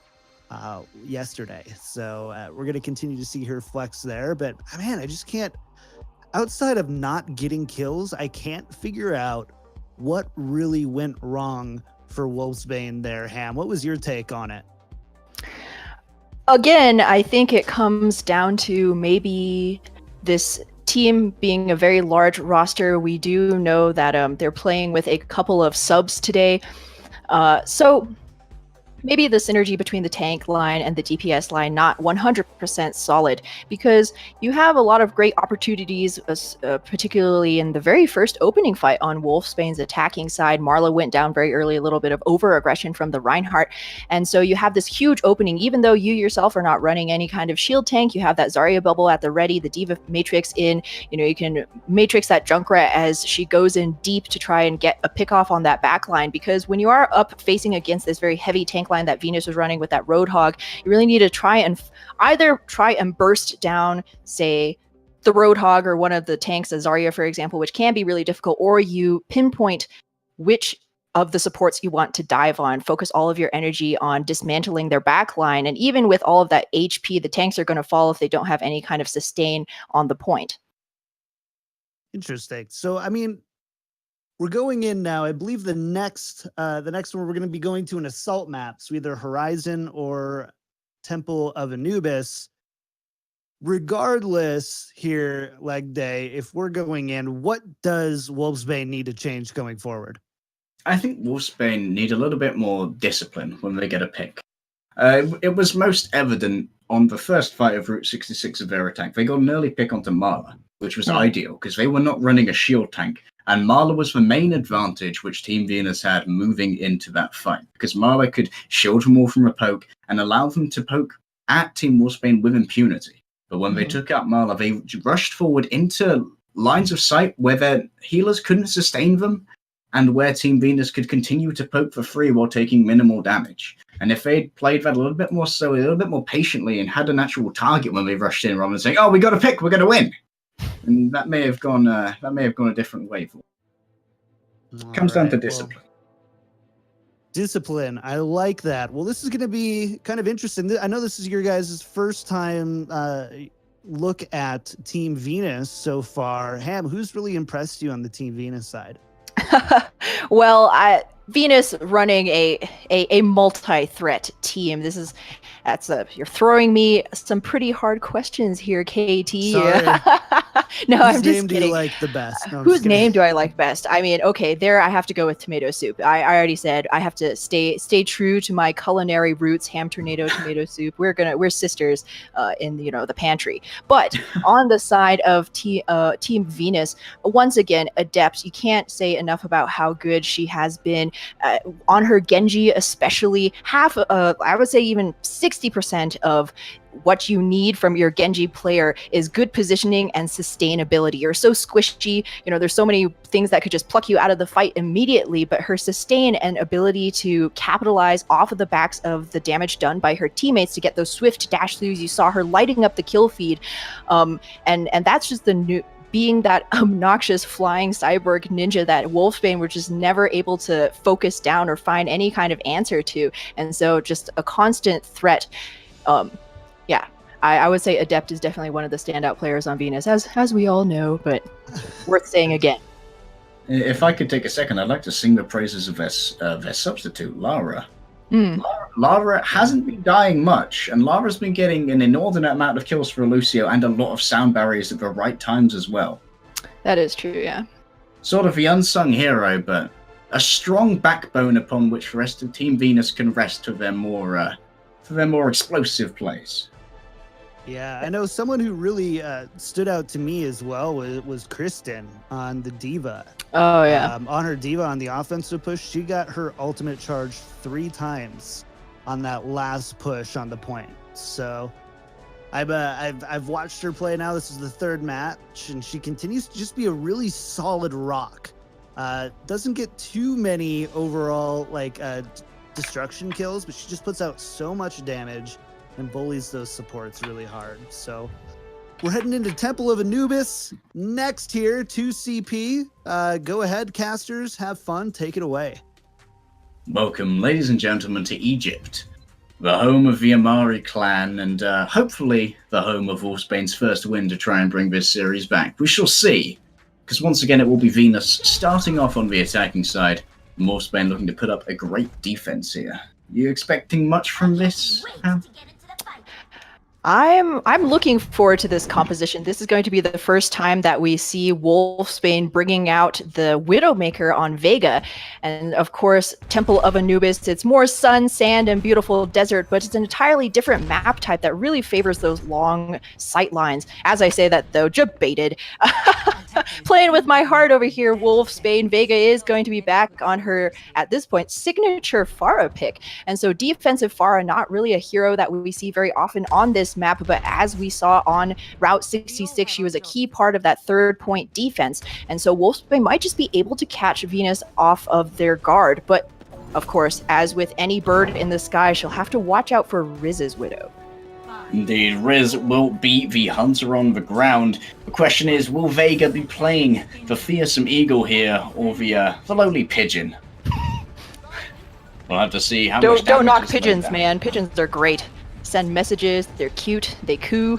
yesterday. So we're going to continue to see her flex there. But, man, I just can't, outside of not getting kills, I can't figure out what really went wrong for Wolfsbane there, Ham. What was your take on it? Again, I think it comes down to maybe this team being a very large roster. We do know that they're playing with a couple of subs today. So maybe the synergy between the tank line and the DPS line not 100% solid, because you have a lot of great opportunities, particularly in the very first opening fight on Wolfsbane's attacking side. Marla went down very early, a little bit of over-aggression from the Reinhardt, and so you have this huge opening. Even though you yourself are not running any kind of shield tank, you have that Zarya bubble at the ready, the Diva Matrix in, you can Matrix that Junkrat as she goes in deep to try and get a pick off on that back line, because when you are up facing against this very heavy tank line that Venus was running with that Roadhog, you really need to try and burst down, say, the Roadhog or one of the tanks, as Zarya, for example, which can be really difficult, or you pinpoint which of the supports you want to dive on, focus all of your energy on dismantling their backline, and even with all of that HP, the tanks are going to fall if they don't have any kind of sustain on the point. Interesting. So, I mean, we're going in now. I believe the next one we're going to be going to an assault map, so either Horizon or Temple of Anubis. Regardless, here, Leg Day, if we're going in, what does Wolfsbane need to change going forward? I think Wolfsbane need a little bit more discipline when they get a pick. It was most evident on the first fight of Route 66 of their attack. They got an early pick onto Marla, which was ideal because they were not running a shield tank. And Marla was the main advantage which Team Venus had moving into that fight, because Marla could shield them all from a poke and allow them to poke at Team Wolfsbane with impunity. But when they took out Marla, they rushed forward into lines of sight where their healers couldn't sustain them, and where Team Venus could continue to poke for free while taking minimal damage. And if they'd played that a little bit more slowly, a little bit more patiently, and had an actual target when they rushed in, rather than saying, "Oh, we got to pick, we're going to win," and that may have gone a different way. Comes down to discipline. Discipline. I like that. Well, this is going to be kind of interesting. I know this is your guys' first time look at Team Venus so far. Ham, who's really impressed you on the Team Venus side? Well, Venus running a multi-threat team. You're throwing me some pretty hard questions here, KT. Sorry. No, Whose I'm just name do you kidding. like the best? No, I'm Whose just kidding. name do I like best? I mean, okay, there I have to go with tomato soup. I already said I have to stay true to my culinary roots. Ham tornado, tomato soup. We're sisters in the pantry. But on the side of Team Venus, once again, adept. You can't say enough about how good she has been on her Genji, especially. I would say even 60% of what you need from your Genji player is good positioning and sustainability. You're so squishy, there's so many things that could just pluck you out of the fight immediately, but her sustain and ability to capitalize off of the backs of the damage done by her teammates to get those swift dash throughs. You saw her lighting up the kill feed, and that's just the new being that obnoxious flying cyborg ninja that Wolfsbane were just never able to focus down or find any kind of answer to. And so just a constant threat. I would say Adept is definitely one of the standout players on Venus, as we all know, but worth saying again. If I could take a second, I'd like to sing the praises of their substitute, Lara. Lara hasn't been dying much, and Lara's been getting an inordinate amount of kills for Lucio and a lot of sound barriers at the right times as well. That is true, yeah. Sort of the unsung hero, but a strong backbone upon which the rest of Team Venus can rest for their more explosive plays. Yeah, I know someone who really stood out to me as well was Kristen on the Diva. Oh, yeah. On her Diva on the offensive push, she got her ultimate charge 3 times on that last push on the point. So I've watched her play now. This is the 3rd match, and she continues to just be a really solid rock. Doesn't get too many overall destruction kills, but she just puts out so much damage and bullies those supports really hard. So we're heading into Temple of Anubis next here, 2CP. Go ahead, casters, have fun, take it away. Welcome, ladies and gentlemen, to Egypt, the home of the Amari clan, and hopefully the home of Wolfsbane's first win to try and bring this series back. We shall see, because once again it will be Venus starting off on the attacking side, and Wolfsbane looking to put up a great defense here. You expecting much from this? I'm looking forward to this composition. This is going to be the first time that we see Wolfsbane bringing out the Widowmaker on Vega. And of course, Temple of Anubis, it's more sun, sand, and beautiful desert, but it's an entirely different map type that really favors those long sight lines. As I say that though, debated. Playing with my heart over here, Wolfsbane. Vega is going to be back on her, at this point, signature Pharah pick. And so defensive Pharah, not really a hero that we see very often on this map, but as we saw on Route 66, she was a key part of that 3rd point defense. And so Wolfsbane might just be able to catch Venus off of their guard. But of course, as with any bird in the sky, she'll have to watch out for Riz's Widow. Indeed, Riz will be the hunter on the ground. The question is, will Vega be playing the fearsome eagle here, or the lowly pigeon? We'll have to see how much damage Don't knock is pigeons, laid man. Pigeons are great. Send messages, they're cute, they coo.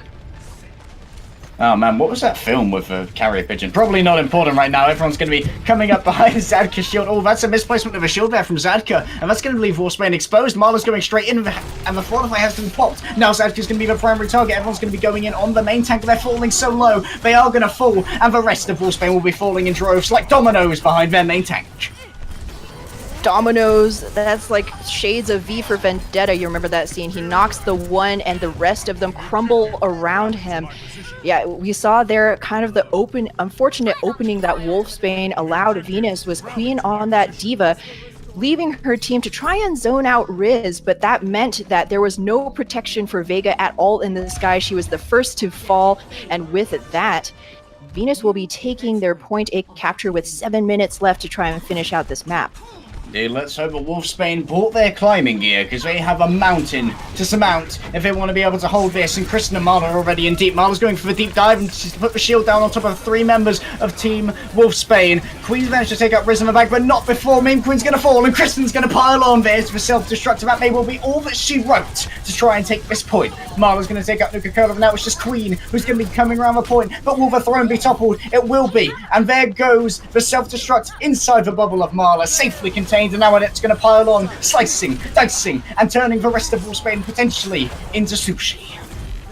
Oh man, what was that film with a carrier pigeon? Probably not important right now. Everyone's going to be coming up behind Zadka's shield. Oh, that's a misplacement of a shield there from Zadka. And that's going to leave Wolfsbane exposed. Marla's going straight in, and the Fortify has been popped. Now Zadka's going to be the primary target. Everyone's going to be going in on the main tank. They're falling so low. They are going to fall. And the rest of Wolfsbane will be falling in droves like dominoes behind their main tank. Dominoes, that's like shades of V for Vendetta. You remember that scene? He knocks the one and the rest of them crumble around him. Yeah, we saw there kind of the unfortunate opening that Wolfsbane allowed Venus was queen on that Diva. leaving her team to try and zone out Riz, but that meant that there was no protection for Vega at all in the sky. She was the first to fall, and with that, Venus will be taking their point A capture with 7 minutes left to try and finish out this map. Dude, let's hope that Wolfsbane bought their climbing gear, because they have a mountain to surmount if they want to be able to hold this. And Kristen and Marla are already in deep. Marla's going for the deep dive, and she's put the shield down on top of 3 members of Team Wolfsbane. Queen's managed to take out Riz in the back, but not before Meme Queen's going to fall, and Kristen's going to pile on. There's the self-destructive. That may well be all that she wrote to try and take this point. Marla's going to take out Nuka-Cola, and now it's just Queen who's going to be coming around the point. But will the throne be toppled? It will be. And there goes the self-destruct inside the bubble of Marla, safely contained. And now it's going to pile on, slicing, dicing, and turning the rest of Wolfsbane potentially into sushi.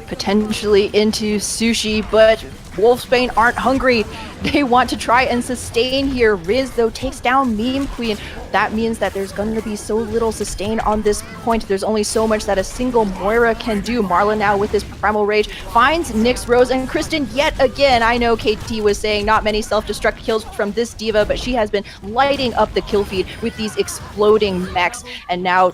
Potentially into sushi, but Wolfsbane aren't hungry. They want to try and sustain here. Riz, though, takes down Meme Queen. That means that there's going to be so little sustain on this point. There's only so much that a single Moira can do. Marla now with his Primal Rage finds Nyx, Rose, and Kristen yet again. I know KT was saying not many self-destruct kills from this diva, but she has been lighting up the kill feed with these exploding mechs. And now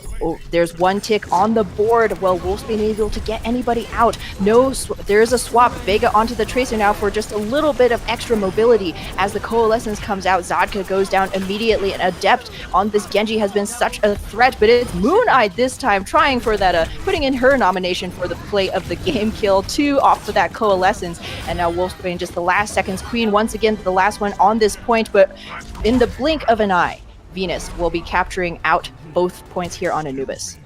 there's 1 tick on the board. Well, Wolfsbane able to get anybody out. There's a swap. Vega onto the Tracer now for just a little bit of extra mobility. As the Coalescence comes out, Zadka goes down immediately, and Adept on this Genji has been such a threat, but it's Moon-Eyed this time, trying for that, putting in her nomination for the play of the game kill, 2 off of that Coalescence, and now Wolfsbane just the last seconds. Queen once again the last one on this point, but in the blink of an eye, Venus will be capturing out both points here on Anubis.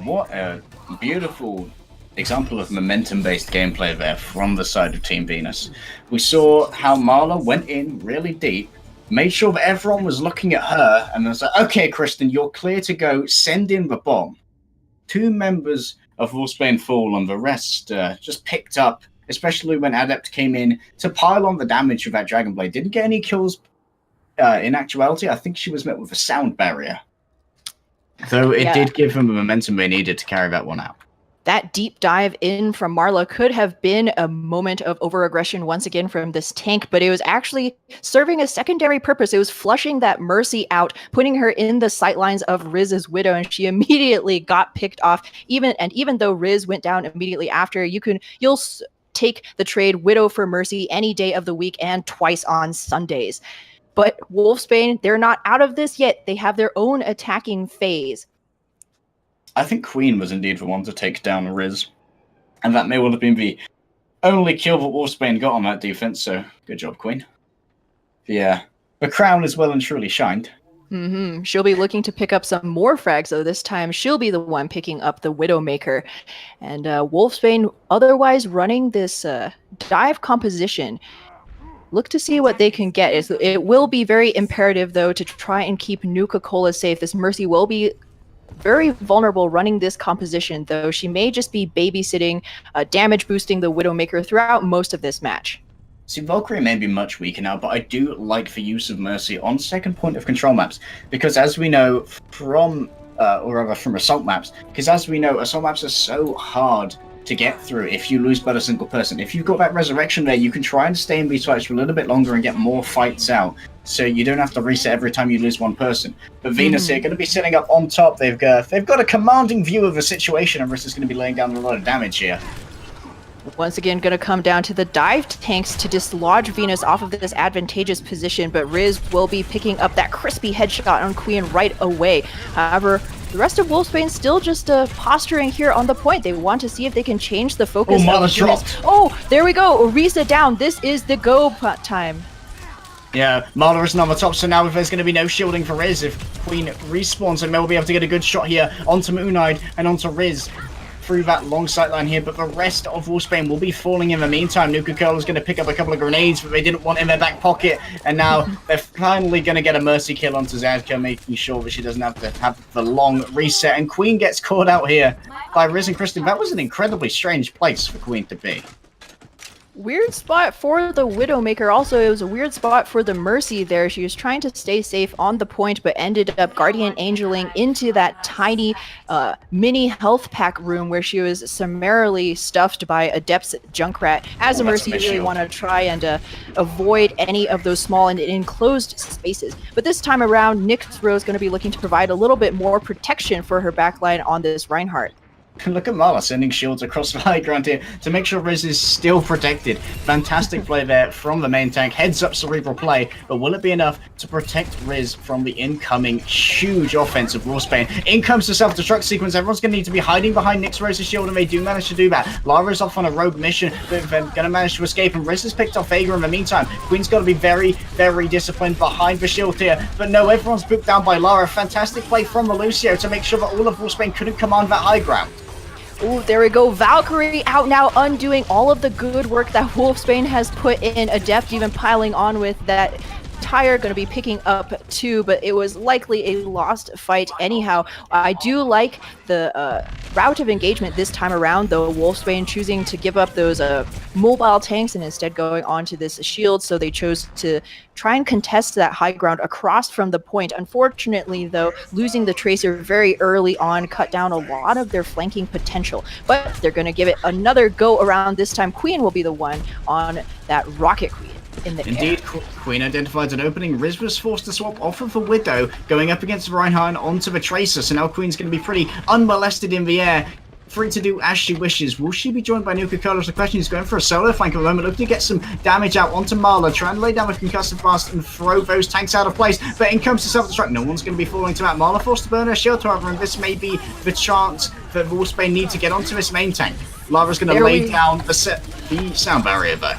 What a beautiful example of momentum-based gameplay there from the side of Team Venus. We saw how Marla went in really deep, made sure that everyone was looking at her, and was like, okay, Kristen, you're clear to go, send in the bomb. 2 members of Wolfsbane fall, and the rest just picked up, especially when Adept came in to pile on the damage of that Dragon Blade. Didn't get any kills in actuality. I think she was met with a sound barrier. Though it did give them the momentum they needed to carry that one out. That deep dive in from Marla could have been a moment of over-aggression once again from this tank, but it was actually serving a secondary purpose. It was flushing that Mercy out, putting her in the sightlines of Riz's Widow, and she immediately got picked off. Even though Riz went down immediately after, you'll take the trade Widow for Mercy any day of the week and twice on Sundays. But Wolfsbane, they're not out of this yet. They have their own attacking phase. I think Queen was indeed the one to take down Riz. And that may well have been the only kill that Wolfsbane got on that defense, so good job, Queen. Yeah. The crown is well and truly shined. Mm-hmm. She'll be looking to pick up some more frags, though this time she'll be the one picking up the Widowmaker. And Wolfsbane otherwise running this dive composition. Look to see what they can get. It will be very imperative, though, to try and keep Nuka-Cola safe. This Mercy will be very vulnerable running this composition, though she may just be babysitting, damage boosting the Widowmaker throughout most of this match. See, Valkyrie may be much weaker now, but I do like the use of Mercy on second point of control maps, because as we know from Assault maps, Assault maps are so hard to get through if you lose but a single person. If you've got that resurrection there, you can try and stay in these fights for a little bit longer and get more fights out, so you don't have to reset every time you lose one person. But Venus here going to be sitting up on top. They've got a commanding view of the situation, and Riss is going to be laying down a lot of damage here. Once again, going to come down to the dive tanks to dislodge Venus off of this advantageous position, but Riz will be picking up that crispy headshot on Queen right away. However, the rest of Wolfsbane still just posturing here on the point. They want to see if they can change the focus. Oh, Marla's dropped. Oh, there we go. Orisa down. This is the go time. Yeah, Marla isn't on the top, so now if there's going to be no shielding for Riz, if Queen respawns, and Mel will be able to get a good shot here onto Moon-Eyed and onto Riz through that long sight line here, but the rest of Wolfsbane will be falling in the meantime. Nuka-Cola is going to pick up a couple of grenades, but they didn't want in their back pocket, and now they're finally going to get a mercy kill onto Zadka, making sure that she doesn't have to have the long reset, and Queen gets caught out here by Riz and Kristen. That was an incredibly strange place for Queen to be. Weird spot for the Widowmaker. Also, it was a weird spot for the Mercy there. She was trying to stay safe on the point, but ended up Guardian Angeling into that tiny mini health pack room where she was summarily stuffed by Adept's Junkrat. As a Mercy, you really want to try and avoid any of those small and enclosed spaces. But this time around, Nixro is going to be looking to provide a little bit more protection for her backline on this Reinhardt. Look at Marla sending shields across the high ground here to make sure Riz is still protected. Fantastic play there from the main tank. Heads up cerebral play, but will it be enough to protect Riz from the incoming huge offense of Wolfsbane? In comes the self-destruct sequence. Everyone's going to need to be hiding behind Nyx Rose's shield, and they do manage to do that. Lara's off on a rogue mission, but they're going to manage to escape, and Riz has picked off Vega in the meantime. Queen's got to be very, very disciplined behind the shield here, but no, everyone's booked down by Lara. Fantastic play from the Lucio to make sure that all of Wolfsbane couldn't command that high ground. Ooh, there we go. Valkyrie out now, undoing all of the good work that Wolfsbane has put in. Adept even piling on with that tire, going to be picking up 2, but it was likely a lost fight anyhow. I do like the route of engagement this time around, though. Wolfsbane choosing to give up those mobile tanks and instead going onto this shield, so they chose to try and contest that high ground across from the point. Unfortunately, though, losing the Tracer very early on cut down a lot of their flanking potential, but they're going to give it another go around. This time Queen will be the one on that Rocket Queen. Indeed, Queen identified an opening. Riz was forced to swap off of the Widow, going up against Reinhardt onto the Tracer, so now Queen's going to be pretty unmolested in the air, free to do as she wishes. Will she be joined by Nuka-Cola? The question is going for a solo flank at the moment, looking to get some damage out onto Marla, trying to lay down a concussive blast and throw those tanks out of place, but in comes the self-destruct. No one's going to be falling to that. Marla forced to burn her shield, however, and this may be the chance that Wolfsbane need to get onto this main tank. Lara's going to lay down the sound barrier, though.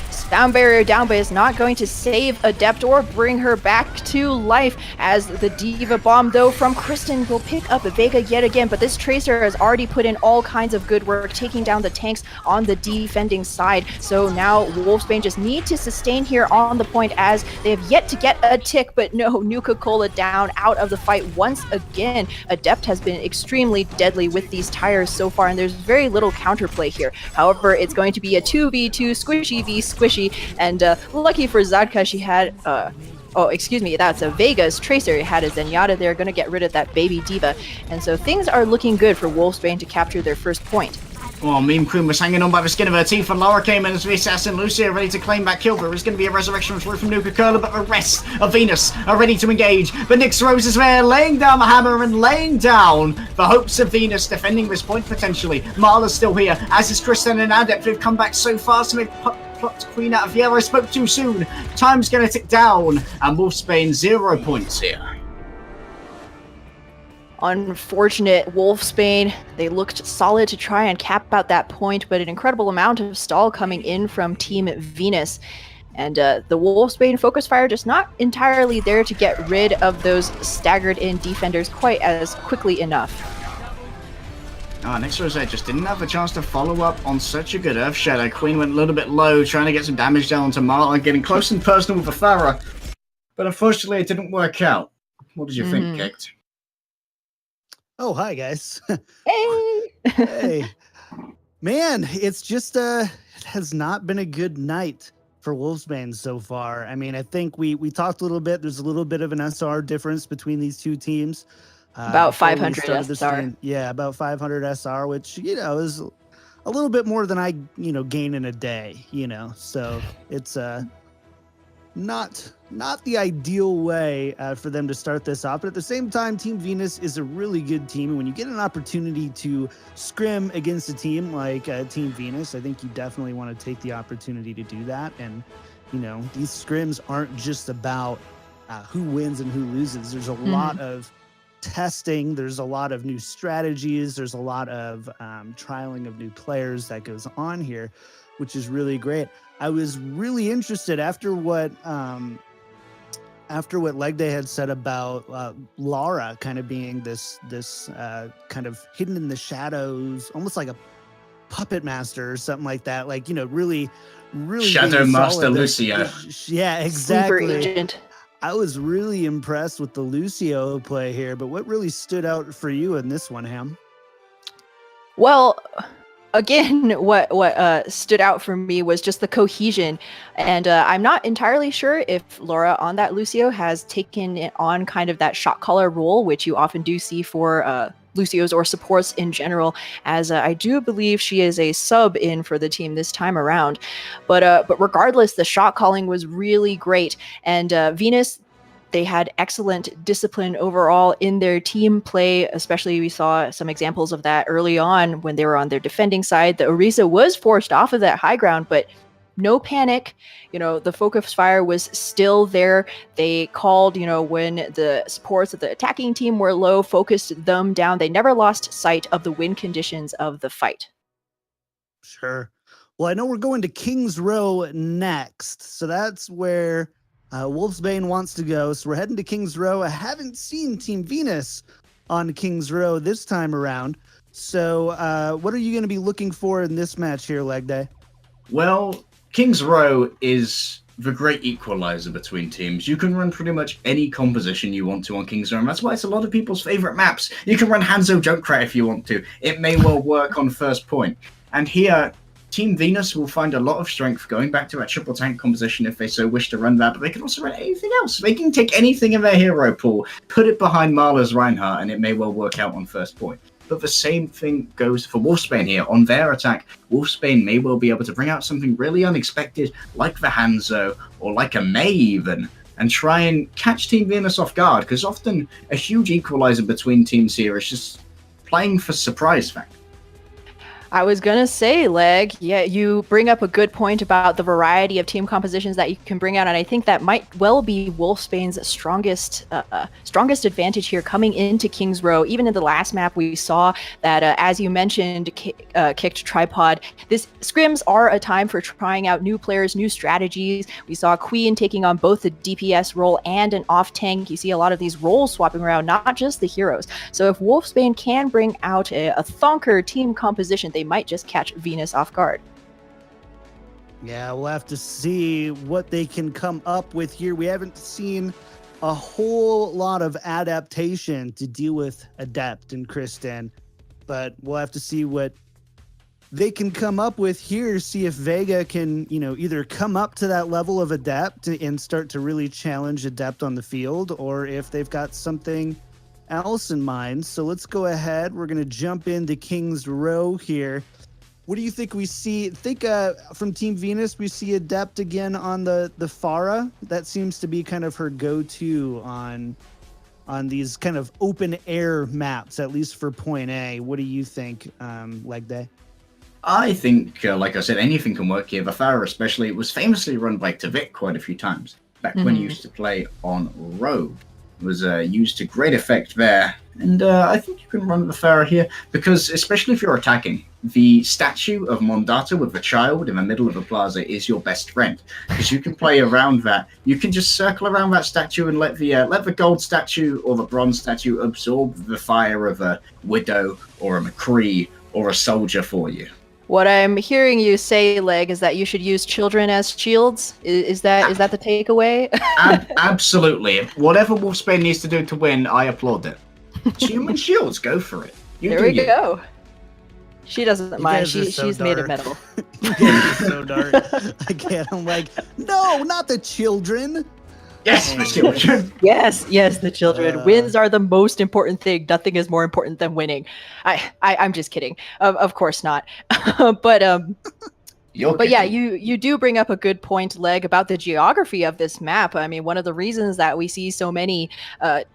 Sound barrier down, but is not going to save Adept or bring her back to life, as the Diva Bomb, though, from Kristen will pick up Vega yet again. But this Tracer has already put in all kinds of good work, taking down the tanks on the defending side. So now Wolfsbane just need to sustain here on the point, as they have yet to get a tick, but no, Nuka-Cola down, out of the fight once again. Adept has been extremely deadly with these tires so far, and there's very little counterplay here. However, it's going to be a 2v2 squishy v squishy, and lucky for Zadka, she had oh, excuse me, that's a Vega's Tracer. He had a Zenyatta there, gonna get rid of that baby Diva, and so things are looking good for Wolfsbane to capture their first point. Well, Meme Queen was hanging on by the skin of her teeth, and Lara came in as the assassin. Lucia ready to claim back kill. There is going to be a resurrection through from Nuka-Cola, but the rest of Venus are ready to engage. But Nyx Rose is there, laying down the hammer and laying down the hopes of Venus, defending this point potentially. Marla's still here, as is Kristen and Adept. They've come back so fast, and they've plucked Queen out of the air. I spoke too soon. Time's going to tick down, and Wolfsbane 0 points here. Unfortunate Wolfsbane. They looked solid to try and cap out that point, but an incredible amount of stall coming in from Team Venus. And the Wolfsbane focus fire just not entirely there to get rid of those staggered in defenders quite as quickly enough. Nyx Rose just didn't have a chance to follow up on such a good Earth Shadow. Queen went a little bit low, trying to get some damage down onto Marla, getting close and personal with the Farah. But unfortunately, it didn't work out. What did you think, Kicked? Oh, hi, guys. Hey! Hey. Man, it's just, it has not been a good night for Wolfsbane so far. I mean, I think we talked a little bit. There's a little bit of an SR difference between these two teams. About 500 SR. Yeah, about 500 SR, which, is a little bit more than I, gain in a day, So it's not the ideal way for them to start this off. But at the same time, Team Venus is a really good team. And when you get an opportunity to scrim against a team like Team Venus, I think you definitely want to take the opportunity to do that. And, these scrims aren't just about who wins and who loses. There's a lot of testing. There's a lot of new strategies. There's a lot of trialing of new players that goes on here, which is really great. I was really interested after what Leg Day had said about Lara kind of being this kind of hidden in the shadows, almost like a puppet master or something like that. Like, really Shadow Master Lucio. Yeah, exactly. Sleeper agent. I was really impressed with the Lucio play here, but what really stood out for you in this one, Ham? Well, again, what stood out for me was just the cohesion, and I'm not entirely sure if Laura on that Lucio has taken on kind of that shot caller role, which you often do see for Lucios or supports in general, as I do believe she is a sub in for the team this time around. But regardless, the shot calling was really great, and Venus, they had excellent discipline overall in their team play. Especially, we saw some examples of that early on when they were on their defending side. The Orisa was forced off of that high ground, but no panic. The focus fire was still there. They called, when the supports of the attacking team were low, focused them down. They never lost sight of the win conditions of the fight. Sure. Well, I know we're going to King's Row next, so that's where Wolfsbane wants to go. So we're heading to King's Row. I haven't seen Team Venus on King's Row this time around. So what are you going to be looking for in this match here, Leg Day? Well, King's Row is the great equalizer between teams. You can run pretty much any composition you want to on King's Row, and that's why it's a lot of people's favorite maps. You can run Hanzo Junkrat if you want to. It may well work on first point. And here, Team Venus will find a lot of strength going back to a triple tank composition if they so wish to run that, but they can also run anything else. They can take anything in their hero pool, put it behind Marla's Reinhardt, and it may well work out on first point. But the same thing goes for Wolfsbane here. On their attack, Wolfsbane may well be able to bring out something really unexpected, like the Hanzo, or like a Mei even, and try and catch Team Venus off guard, because often a huge equalizer between teams here is just playing for surprise factor. I was going to say, Leg, yeah, you bring up a good point about the variety of team compositions that you can bring out, and I think that might well be Wolfsbane's strongest advantage here coming into King's Row. Even in the last map, we saw that, as you mentioned, Kicked Tripod, this scrims are a time for trying out new players, new strategies. We saw Queen taking on both the DPS role and an off-tank. You see a lot of these roles swapping around, not just the heroes. So if Wolfsbane can bring out a thonker team composition, they might just catch Venus off guard. Yeah, we'll have to see what they can come up with here. We haven't seen a whole lot of adaptation to deal with Adept and Kristen, but we'll have to see what they can come up with here, see if Vega can, either come up to that level of Adept and start to really challenge Adept on the field, or if they've got something else in mind. So let's go ahead. We're going to jump into King's Row here. What do you think we see? From Team Venus, we see Adept again on the Pharah. That seems to be kind of her go-to on these kind of open air maps, at least for point A. What do you think, Leg Day? I think, like I said, anything can work here. The Pharah especially, it was famously run by Tavik quite a few times back when he used to play on Rogue. Was used to great effect there, and I think you can run the Pharah here because, especially if you're attacking, the statue of Mondata with the child in the middle of the plaza is your best friend, because you can play around that. You can just circle around that statue and let the gold statue or the bronze statue absorb the fire of a Widow or a McCree or a soldier for you. What I'm hearing you say, Leg, is that you should use children as shields. Is that the takeaway? Absolutely. Whatever Wolfsbane needs to do to win, I applaud it. Human shields, go for it. There we go. She doesn't mind. She's made of metal. You guys are so dark. I can't. I'm like, no, not the children. Yes, the children. Yes, the children. Wins are the most important thing. Nothing is more important than winning. I'm just kidding. Of course not. But yeah, you do bring up a good point, Leg, about the geography of this map. I mean, one of the reasons that we see so many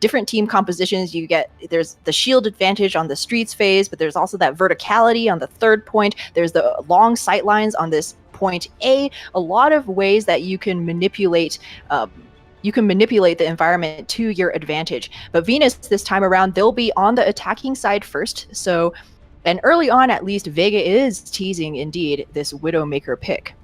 different team compositions, there's the shield advantage on the streets phase, but there's also that verticality on the third point. There's the long sight lines on this point A. A lot of ways that you can manipulate the environment to your advantage. But Venus, this time around, they'll be on the attacking side first. So, and early on, at least, Vega is teasing, indeed, this Widowmaker pick.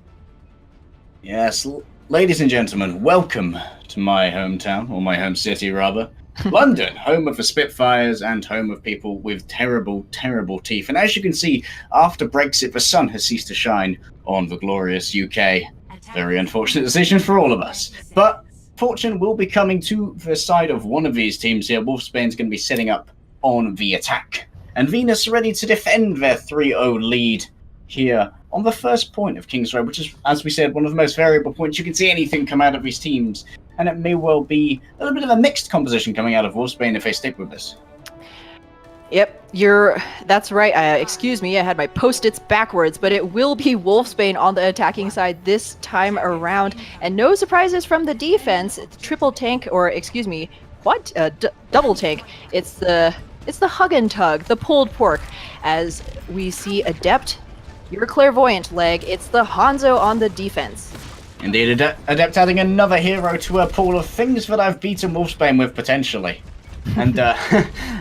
Yes, ladies and gentlemen, welcome to my hometown, or my home city, rather. London, home of the Spitfires and home of people with terrible, terrible teeth. And as you can see, after Brexit, the sun has ceased to shine on the glorious UK. Very unfortunate decision for all of us. But fortune will be coming to the side of one of these teams here. Wolfsbane's going to be setting up on the attack. And Venus ready to defend their 3-0 lead here on the first point of King's Road, which is, as we said, one of the most variable points. You can see anything come out of these teams, and it may well be a little bit of a mixed composition coming out of Wolfsbane if they stick with this. Yep, that's right. Excuse me, I had my post-its backwards, but it will be Wolfsbane on the attacking side this time around. And no surprises from the defense. It's triple tank, or excuse me, what? Double tank. It's the hug and tug, the pulled pork. As we see Adept, your clairvoyant leg, it's the Hanzo on the defense. Indeed, Adept adding another hero to a pool of things that I've beaten Wolfsbane with potentially. And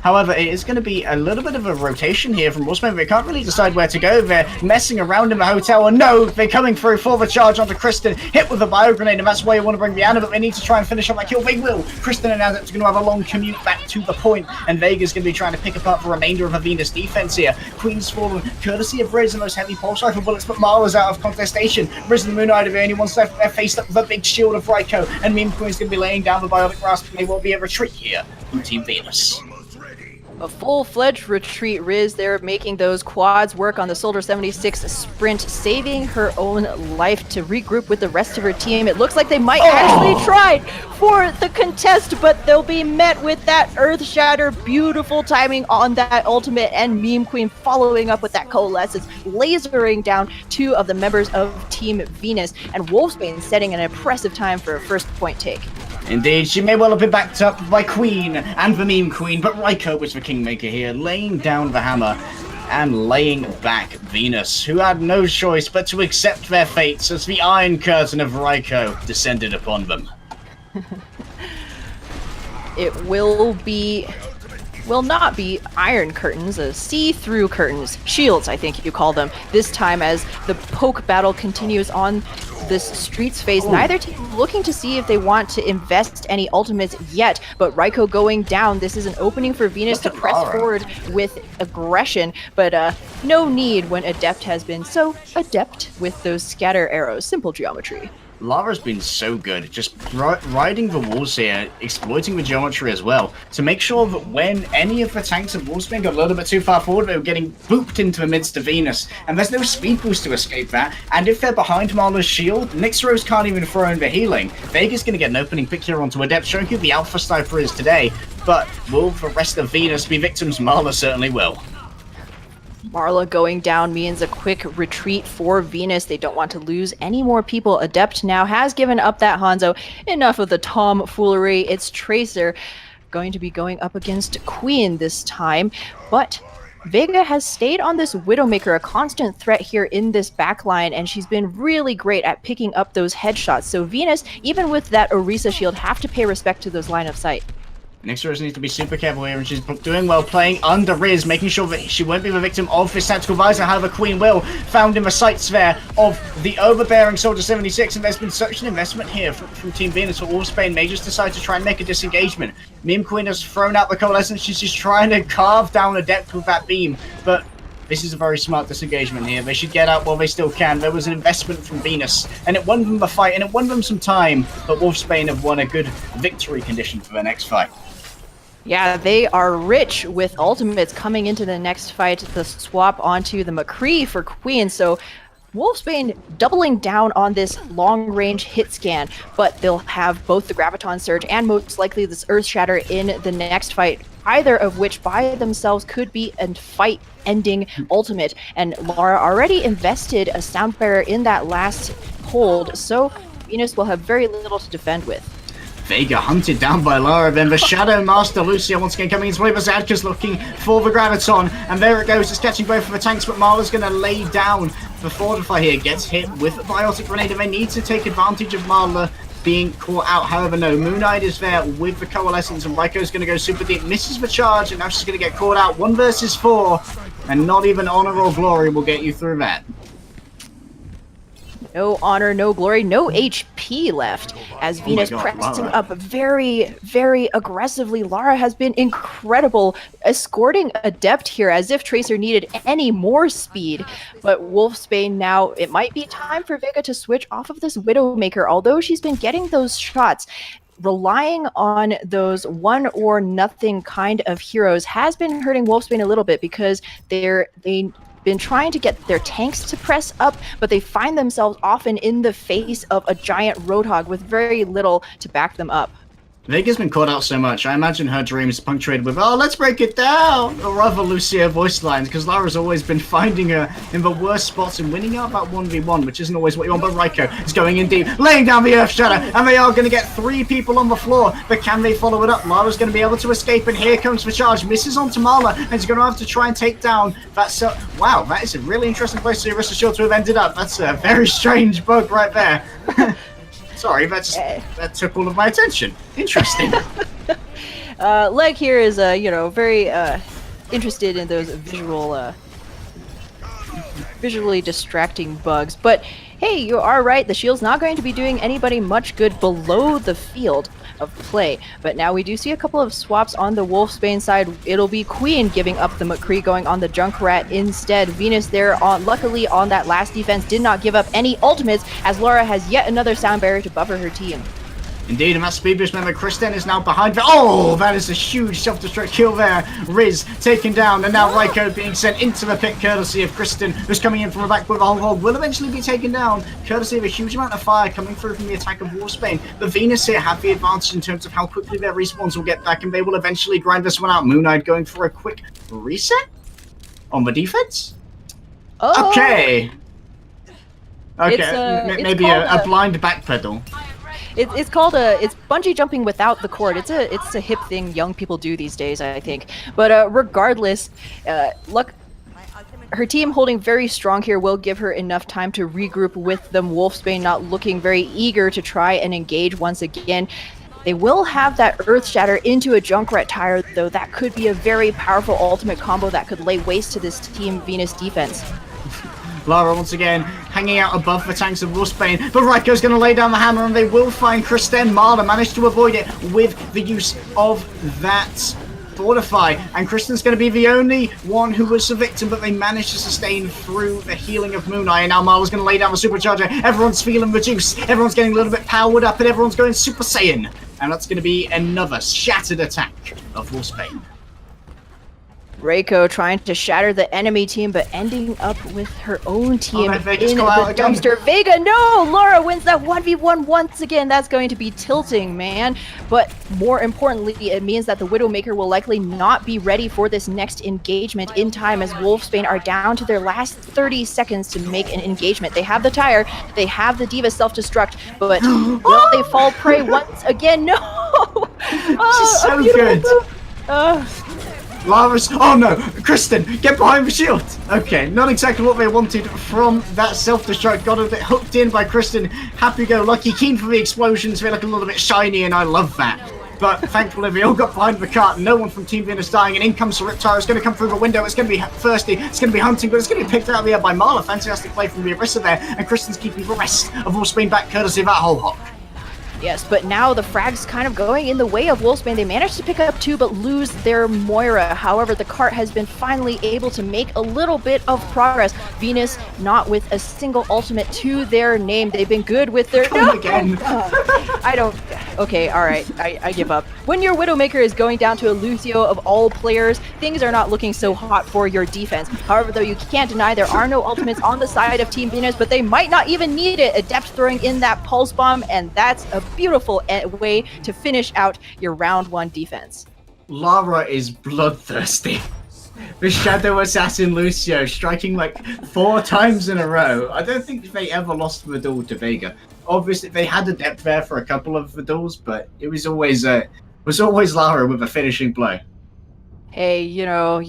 however, it is going to be a little bit of a rotation here from Wolfsbane. They can't really decide where to go. They're messing around in the hotel, and no, they're coming through for the charge onto Kristen, hit with a bio grenade, and that's why you want to bring Rihanna, but they need to try and finish up that kill. They will. Kristen and Adept are going to have a long commute back to the point, and Vega's going to be trying to pick apart the remainder of the Venus defense here. Queen's fallen, courtesy of Riz and those heavy pulse rifle bullets, but Marla's out of contestation. Riz and the Moon Knight are the only ones left. They're faced up with a big shield of Raiko, and Meme Queen's going to be laying down the biotic grasp, and they will be a retreat here from Team Venus. A full-fledged retreat. Riz, they're making those quads work on the Soldier 76 sprint, saving her own life to regroup with the rest of her team. It looks like they might actually try for the contest, but they'll be met with that Earth Shatter. Beautiful timing on that ultimate, and Meme Queen following up with that Coalescence, lasering down two of the members of Team Venus, and Wolfsbane setting an impressive time for a first point take. Indeed, she may well have been backed up by Queen and the Meme Queen, but Raiko was the Kingmaker here, laying down the hammer and laying back Venus, who had no choice but to accept their fates as the Iron Curtain of Raiko descended upon them. It will not be iron curtains, see-through curtains, shields I think you call them, this time as the poke battle continues on this Streets phase. Neither team looking to see if they want to invest any ultimates yet, but Raiko going down. This is an opening for Venus to press forward with aggression, but no need when Adept has been so adept with those scatter arrows. Simple geometry. Lara's been so good, just riding the walls here, exploiting the geometry as well, to make sure that when any of the tanks of Wolfsbane got a little bit too far forward, they were getting booped into the midst of Venus, and there's no speed boost to escape that, and if they're behind Marla's shield, Nixrose can't even throw in the healing. Vega's going to get an opening pick here onto Adept, showing who the alpha sniper is today, but will the rest of Venus be victims? Marla certainly will. Marla going down means a quick retreat for Venus. They don't want to lose any more people. Adept now has given up that Hanzo. Enough of the tomfoolery. It's Tracer going to be going up against Queen this time. But Vega has stayed on this Widowmaker, a constant threat here in this backline, and she's been really great at picking up those headshots. So Venus, even with that Orisa shield, have to pay respect to those line of sight. Nixrose needs to be super careful here, and she's doing well playing under Riz, making sure that she won't be the victim of this tactical visor. However, Queen will, found in the sights there of the overbearing Soldier 76, and there's been such an investment here from Team Venus, or Wolfsbane may just decide to try and make a disengagement. Meme Queen has thrown out the Coalescence, she's just trying to carve down Adept with that beam, but this is a very smart disengagement here. They should get out while they still can. There was an investment from Venus, and it won them the fight, and it won them some time, but Wolfsbane have won a good victory condition for their next fight. Yeah, they are rich with ultimates coming into the next fight. The swap onto the McCree for Queen. So Wolfsbane doubling down on this long-range hit scan, but they'll have both the Graviton Surge and most likely this Earth Shatter in the next fight, either of which by themselves could be a fight-ending ultimate. And Lara already invested a Sound Bearer in that last hold, so Venus will have very little to defend with. Vega hunted down by Lara, then the Shadow Master Lucia once again coming into play, but Zadka's looking for the Graviton, and there it goes, it's catching both of the tanks, but Marla's going to lay down the Fortify here, gets hit with a Biotic Grenade, and they need to take advantage of Marla being caught out. However, no, Moon Knight is there with the Coalescence, and Raiko's going to go super deep, misses the charge, and now she's going to get caught out. 1 versus 4, and not even honor or glory will get you through that. No honor, no glory, no HP left as Venus pressing up very, very aggressively. Lara has been incredible escorting Adept here as if Tracer needed any more speed. But Wolfsbane now, it might be time for Vega to switch off of this Widowmaker, although she's been getting those shots. Relying on those one or nothing kind of heroes has been hurting Wolfsbane a little bit because they been trying to get their tanks to press up, but they find themselves often in the face of a giant Roadhog with very little to back them up. Vega's been caught out so much, I imagine her dream is punctuated with, oh, let's break it down! Or rather, Lucia voice lines, because Lara's always been finding her in the worst spots and winning out about 1v1, which isn't always what you want, but Raiko is going in deep, laying down the Earth Shadow, and they are going to get 3 people on the floor, but can they follow it up? Lara's going to be able to escape, and here comes the charge, misses on Tamala, and he's going to have to try and take down that wow, that is a really interesting place for Arista Shield to have ended up. That's a very strange bug right there. Sorry, that took all of my attention. Interesting. Leg here is, very interested in those visually distracting bugs. But hey, you are right. The shield's not going to be doing anybody much good below the field of play. But now we do see a couple of swaps on the Wolfsbane side. It'll be Queen giving up the McCree, going on the Junkrat instead. Venus there, luckily on that last defense, did not give up any ultimates, as Laura has yet another sound barrier to buffer her team. Indeed, and that speed boost member Kristen is now behind. Oh, that is a huge self-destruct kill there. Riz taken down, and now Raiko being sent into the pit courtesy of Kristen, who's coming in from the back with a hold, will eventually be taken down, courtesy of a huge amount of fire coming through from the attack of Wolfsbane. The Venus here have the advantage in terms of how quickly their respawns will get back, and they will eventually grind this one out. Moon Knight going for a quick reset on the defense. Oh. Okay. Maybe a blind backpedal. It's called it's bungee jumping without the cord. It's a hip thing young people do these days, I think. But regardless, her team holding very strong here will give her enough time to regroup with them. Wolfsbane not looking very eager to try and engage once again. They will have that Earth Shatter into a Junkrat tire, though that could be a very powerful ultimate combo that could lay waste to this Team Venus defense. Lara once again hanging out above the tanks of Wolfsbane, but Raiko's going to lay down the hammer and they will find Kristen. Marla managed to avoid it with the use of that Fortify, and Kristen's going to be the only one who was the victim, but they managed to sustain through the healing of Moon Eye, and now Marla's going to lay down the Supercharger. Everyone's feeling reduced, everyone's getting a little bit powered up, and everyone's going Super Saiyan, and that's going to be another shattered attack of Wolfsbane. Raiko trying to shatter the enemy team, but ending up with her own team in the dumpster. Vega, no! Laura wins that 1v1 once again. That's going to be tilting, man. But more importantly, it means that the Widowmaker will likely not be ready for this next engagement in time, as Wolfsbane are down to their last 30 seconds to make an engagement. They have the tire, they have the D.Va self-destruct, but will they fall prey once again? No! This is so good. Lara's, oh no, Kristen, get behind the shield. Okay, not exactly what they wanted from that self-destruct. Got a bit hooked in by Kristen. Happy-go-lucky, keen for the explosions. They look a little bit shiny, and I love that. But thankfully, they all got behind the cart. No one from Team Venus dying, and in comes the Riptire. It's going to come through the window. It's going to be thirsty. It's going to be hunting, but it's going to be picked out of the air by Marla. Fantastic play from the Arissa there, and Kristen's keeping the rest of Wolfsbane back, courtesy of that whole hawk. Yes, but now the frag's kind of going in the way of Wolfsbane. They managed to pick up 2, but lose their Moira. However, the cart has been finally able to make a little bit of progress. Venus not with a single ultimate to their name. They've been good with their... Again. I don't... Okay, alright, I give up. When your Widowmaker is going down to a Lucio of all players, things are not looking so hot for your defense. However, though, you can't deny there are no ultimates on the side of Team Venus, but they might not even need it. Adept throwing in that Pulse Bomb, and that's a beautiful way to finish out your round 1 defense. Lara is bloodthirsty. The Shadow Assassin Lucio striking like 4 times in a row. I don't think they ever lost the duel to Vega. Obviously, they had Adept there for a couple of the duels, but it was always Lara with a finishing blow. Hey, you know,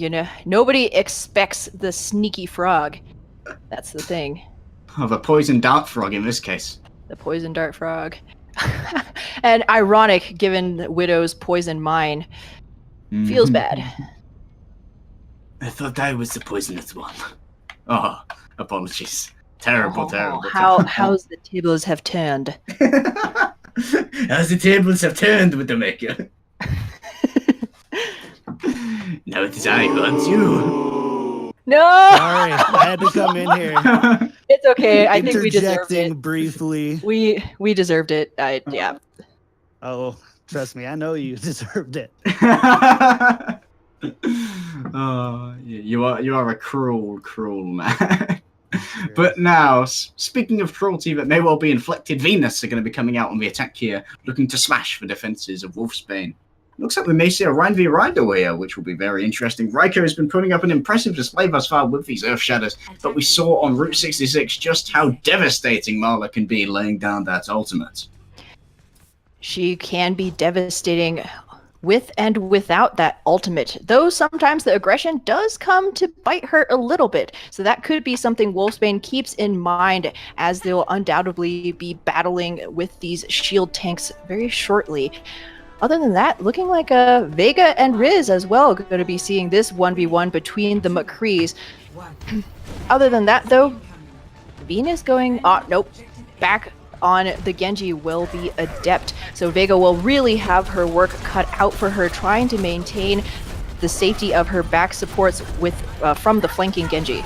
nobody expects the sneaky frog. That's the thing. Oh, the poison dart frog in this case. The poison dart frog. And ironic, given Widow's poison mine. Feels bad. I thought I was the poisonous one. Oh, apologies. Terrible. How's the tables have turned? How's the tables have turned, Widowmaker? Now it is I who hunts you. No! Sorry, I had to come in here. It's okay. I think we deserved it. Briefly. We deserved it. Yeah. Oh, trust me, I know you deserved it. Oh, you are a cruel man. But now, speaking of cruelty that may well be inflicted, Venus are going to be coming out on the attack here, looking to smash the defenses of Wolfsbane. Looks like we may see a Ryan v Ryder here, which will be very interesting. Raiko has been putting up an impressive display thus far with these Earth Shatters, but we saw on Route 66 just how devastating Marla can be laying down that ultimate. She can be devastating with and without that ultimate, though sometimes the aggression does come to bite her a little bit. So that could be something Wolfsbane keeps in mind, as they'll undoubtedly be battling with these shield tanks very shortly. Other than that, looking like Vega and Riz as well going to be seeing this 1v1 between the McCrees. Other than that, though, Venus going... nope. Back on the Genji will be Adept. So Vega will really have her work cut out for her, trying to maintain the safety of her back supports with from the flanking Genji.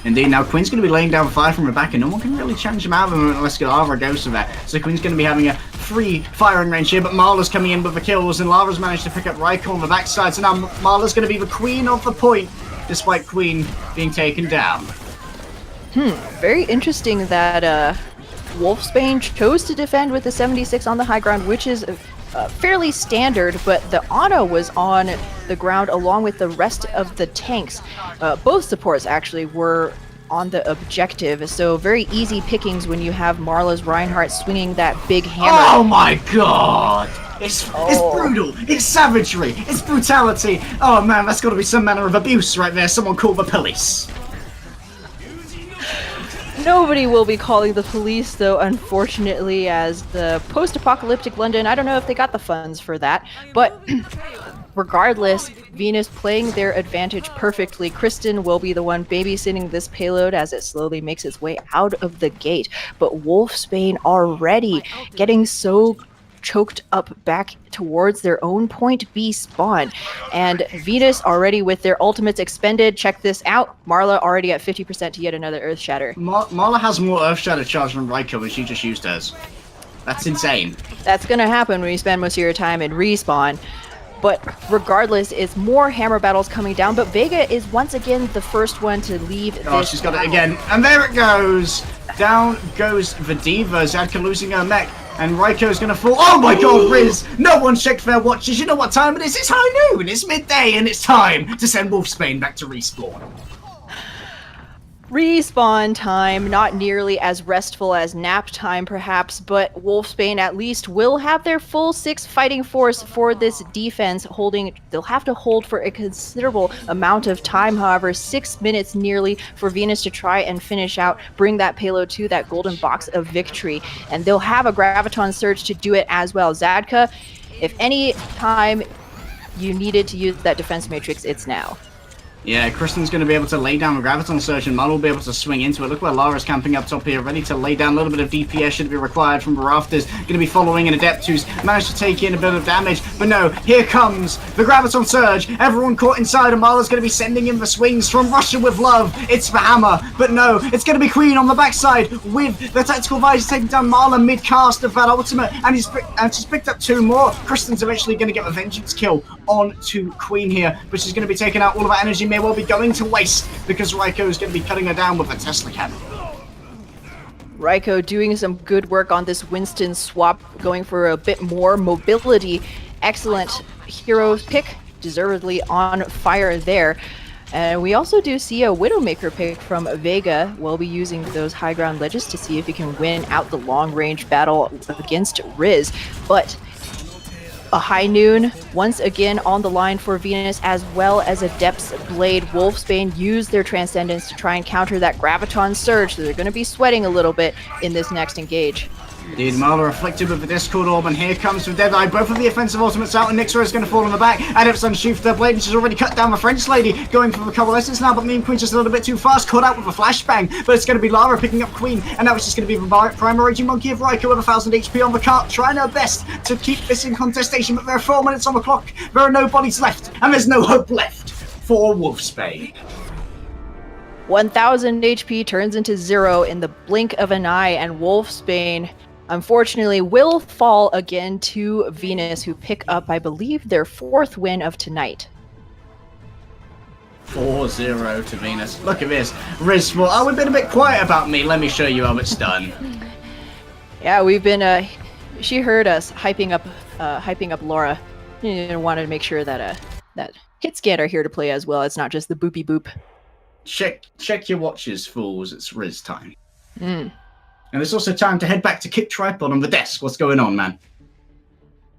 Indeed, now Queen's going to be laying down fire from her back, and no one can really challenge him out of him unless Lava goes to that. So Queen's going to be having a free firing range here, but Marla's coming in with the kills, and Lava's managed to pick up Raiko on the backside, so now Marla's going to be the queen of the point, despite Queen being taken down. Very interesting that Wolfsbane chose to defend with the 76 on the high ground, which is fairly standard, but the Ana was on the ground along with the rest of the tanks. Both supports actually were on the objective, so very easy pickings when you have Marla's Reinhardt swinging that big hammer. Oh my god! It's brutal, it's savagery, it's brutality. Oh man, that's got to be some manner of abuse right there. Someone call the police. Nobody will be calling the police, though, unfortunately, as the post-apocalyptic London, I don't know if they got the funds for that, but regardless, Venus playing their advantage perfectly. Kristen will be the one babysitting this payload as it slowly makes its way out of the gate, but Wolfsbane already getting so choked up back towards their own point B spawn, and Venus already with their ultimates expended. Check this out, Marla already at 50% to yet another Earth Shatter. Marla has more Earth Shatter charge than Raiko, and she just used hers. That's insane. That's gonna happen when you spend most of your time in respawn. But regardless, it's more hammer battles coming down, but Vega is once again the first one to leave. Oh, she's got it again, and there it goes! Down goes the Diva, Zadka losing her mech, and Raiko's gonna fall. Oh my god, Riz! No one checked their watches. You know what time it is? It's high noon, it's midday, and it's time to send Wolfsbane back to respawn. Respawn time, not nearly as restful as nap time perhaps, but Wolfsbane at least will have their full 6 fighting force for this defense. They'll have to hold for a considerable amount of time, however, 6 minutes nearly for Venus to try and finish out, bring that payload to that golden box of victory. And they'll have a Graviton Surge to do it as well. Zadka, if any time you needed to use that defense matrix, it's now. Yeah, Kristen's going to be able to lay down the Graviton Surge, and Marla will be able to swing into it. Look where Lara's camping up top here, ready to lay down. A little bit of DPS should be required from the rafters. Going to be following an Adept who's managed to take in a bit of damage. But no, here comes the Graviton Surge. Everyone caught inside, and Marla's going to be sending in the swings from Russia with love. It's the hammer, but no, it's going to be Queen on the backside with the Tactical Visor taking down Marla mid-cast of that ultimate, and she's picked up 2 more. Kristen's eventually going to get the Vengeance kill onto Queen here, but she's going to be taking out all of that energy. May well be going to waste because Raiko is going to be cutting her down with a Tesla cannon. Raiko doing some good work on this Winston swap, going for a bit more mobility. Excellent hero pick, deservedly on fire there. And we also do see a Widowmaker pick from Vega. We'll be using those high ground ledges to see if he can win out the long range battle against Riz. But a high noon once again on the line for Venus, as well as Adept's Blade. Wolfsbane used their Transcendence to try and counter that Graviton Surge, so they're going to be sweating a little bit in this next engage. Indeed, Marla afflicted with the Discord Orb, and here comes the Deadeye. Both of the offensive ultimates out, and Nixra is going to fall on the back. Adept's unsheathed their blade, and she's already cut down the French lady, going for the coalescence now, but Mean Queen's just a little bit too fast, caught out with a flashbang. But it's going to be Lara picking up Queen, and now it's just going to be the Primal Raging Monkey of Raiko with 1,000 HP on the cart, trying her best to keep this in contestation, but there are 4 minutes on the clock. There are no bodies left, and there's no hope left for Wolfsbane. 1,000 HP turns into 0 in the blink of an eye, and Wolfsbane unfortunately will fall again to Venus, who pick up, I believe, their 4th win of tonight. 4-0 to Venus. Look at this. Riz, well, we've been a bit quiet about me. Let me show you how it's done. Yeah, we've been. She heard us hyping up Laura. You wanted to make sure that that Hitscan are here to play as well. It's not just the boopy boop. Check your watches, fools. It's Riz time. Mm. And it's also time to head back to Kit Tripod on the desk. What's going on, man?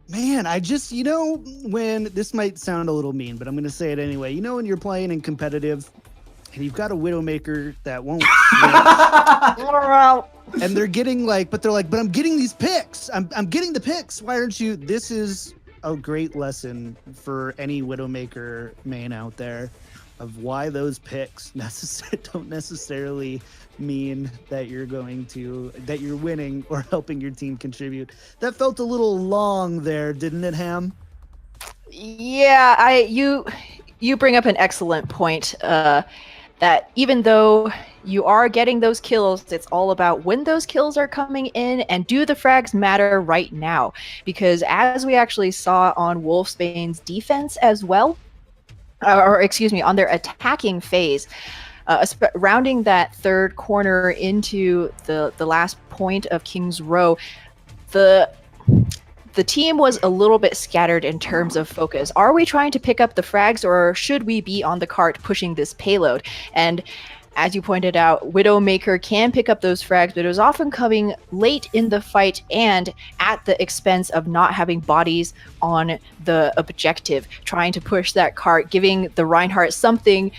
Man, I just, when this might sound a little mean, but I'm going to say it anyway. When you're playing in competitive and you've got a Widowmaker that won't and they're getting but I'm getting these picks. I'm getting the picks. Why aren't you? This is a great lesson for any Widowmaker main out there of why those picks don't necessarily mean that you're winning or helping your team contribute. That felt a little long there, didn't it, Ham? Yeah, you bring up an excellent point. That even though you are getting those kills, it's all about when those kills are coming in and do the frags matter right now? Because as we actually saw on Wolfsbane's defense as well, on their attacking phase, rounding that third corner into the last point of King's Row, the team was a little bit scattered in terms of focus. Are we trying to pick up the frags, or should we be on the cart pushing this payload? And as you pointed out, Widowmaker can pick up those frags, but it was often coming late in the fight and at the expense of not having bodies on the objective, trying to push that cart, giving the Reinhardt something,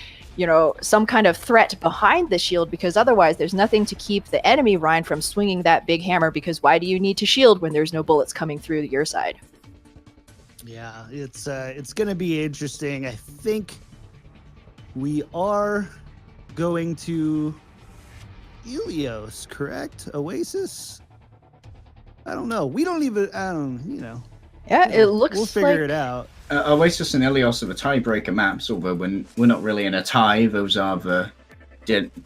some kind of threat behind the shield, because otherwise there's nothing to keep the enemy Rein from swinging that big hammer, because why do you need to shield when there's no bullets coming through your side? Yeah, it's going to be interesting. I think we are going to Helios, correct? Oasis? I don't know. Yeah, it looks we'll figure it out. Oasis and Helios are the tiebreaker maps, although we're not really in a tie. Those are the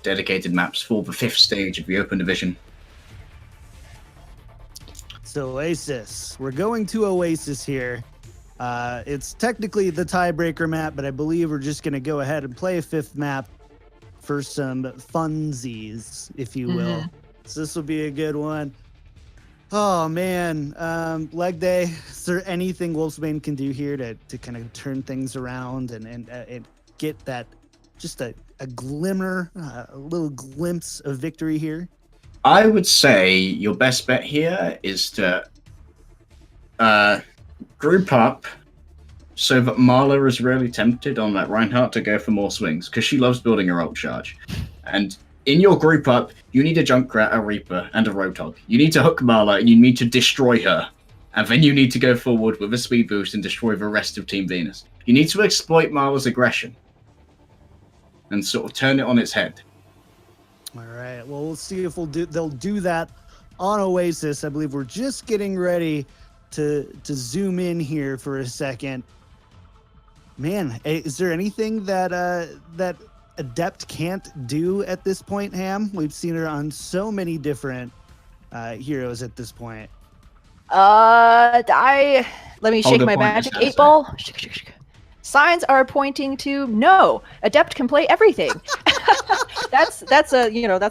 dedicated maps for the 5th stage of the Open Division. So Oasis. We're going to Oasis here. It's technically the tiebreaker map, but I believe we're just going to go ahead and play a 5th map for some funsies, if you will. Mm-hmm. So this will be a good one. Oh man, leg day. Is there anything Wolfsbane can do here to kind of turn things around and get that just a glimmer, a little glimpse of victory here? I would say your best bet here is to group up so that Marla is really tempted on that Reinhardt to go for more swings, because she loves building her ult charge. And in your group up, you need a Junkrat, a Reaper, and a Roadhog. You need to hook Marla, and you need to destroy her. And then you need to go forward with a speed boost and destroy the rest of Team Venus. You need to exploit Marla's aggression and sort of turn it on its head. All right. Well, we'll see if they'll do that on Oasis. I believe we're just getting ready to zoom in here for a second. Man, is there anything that Adept can't do at this point, Ham? We've seen her on so many different heroes at this point. Let me shake my point, magic Assassin. 8-ball. Signs are pointing to no. Adept can play everything. that's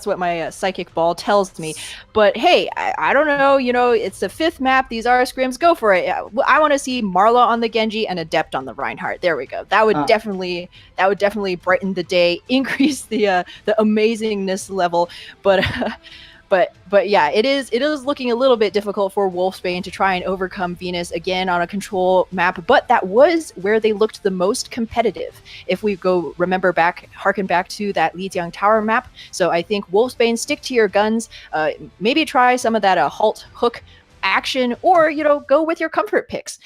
what my psychic ball tells me. But hey, I don't know. It's the 5th map. These are scrims. Go for it. I want to see Marla on the Genji and Adept on the Reinhardt. There we go. That would definitely brighten the day, increase the amazingness level. But yeah, it is looking a little bit difficult for Wolfsbane to try and overcome Venus again on a control map, but that was where they looked the most competitive. If we harken back to that Lijiang Tower map. So I think Wolfsbane, stick to your guns, maybe try some of that halt hook action, or go with your comfort picks.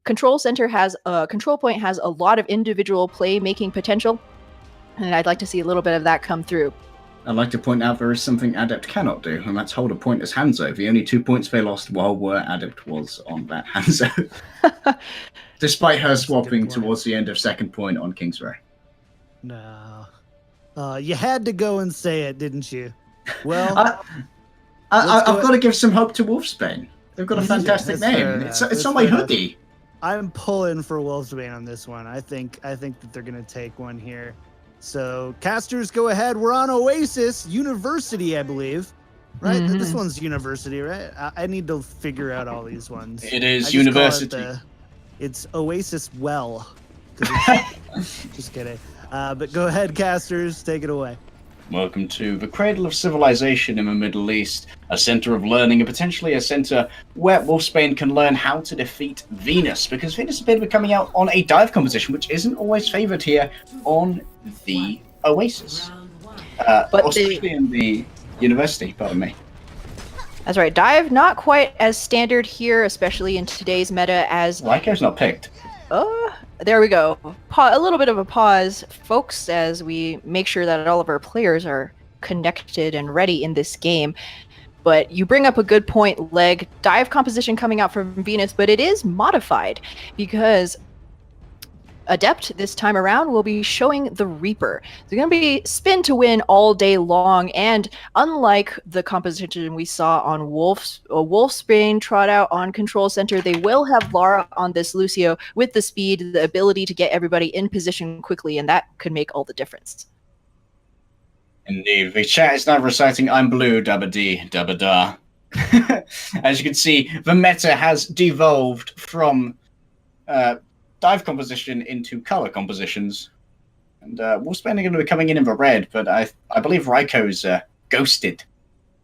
Control point has a lot of individual play making potential, and I'd like to see a little bit of that come through. I'd like to point out there is something Adept cannot do, and that's hold a point as Hanzo. The only 2 points they lost while where Adept was on that Hanzo. Despite her swapping towards the end of 2nd point on King's Row. No. You had to go and say it, didn't you? Well, I've got to give some hope to Wolfsbane. They've got a fantastic name. It's on my hoodie. I'm pulling for Wolfsbane on this one. I think that they're going to take one here. So casters, go ahead. We're on Oasis University, I believe. Right? This one's University, right? I need to figure out all these ones. It is University. It's Oasis Well. Just kidding. But go ahead, casters. Take it away. Welcome to the cradle of civilization in the Middle East, a center of learning and potentially a center where Wolfsbane can learn how to defeat Venus, because Venus appears to be coming out on a dive competition, which isn't always favored here on the Oasis. Especially in the university, pardon me. That's right. Dive, not quite as standard here, especially in today's meta as... Lyco's not picked. There we go. A little bit of a pause, folks, as we make sure that all of our players are connected and ready in this game. But you bring up a good point, Leg. Dive composition coming out from Venus, but it is modified because Adept this time around will be showing the Reaper. It's going to be spin to win all day long, and unlike the composition we saw on Wolfsbane trot out on Control Center, they will have Lara on this Lucio with the speed, the ability to get everybody in position quickly, and that could make all the difference. Indeed. The chat is now reciting I'm blue, dabba dee, dabba da. As you can see, the meta has devolved from dive composition into color compositions, and Wolfsbane are going to be coming in the red, but I believe Raiko's ghosted,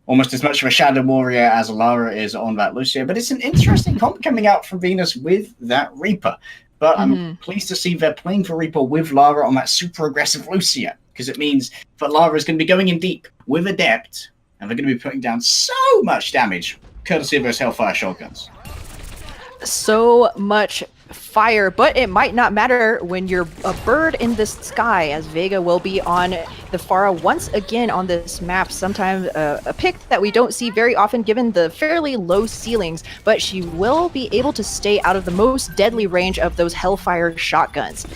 almost as much of a shadow warrior as Lara is on that Lucio. But it's an interesting comp coming out from Venus with that Reaper. But I'm pleased to see they're playing for Reaper with Lara on that super aggressive Lucio, because it means that Lara is going to be going in deep with Adept, and they're going to be putting down so much damage courtesy of those Hellfire shotguns. So much fire, but it might not matter when you're a bird in the sky, as Vega will be on the Pharah once again on this map. Sometimes a pick that we don't see very often given the fairly low ceilings, but she will be able to stay out of the most deadly range of those Hellfire shotguns.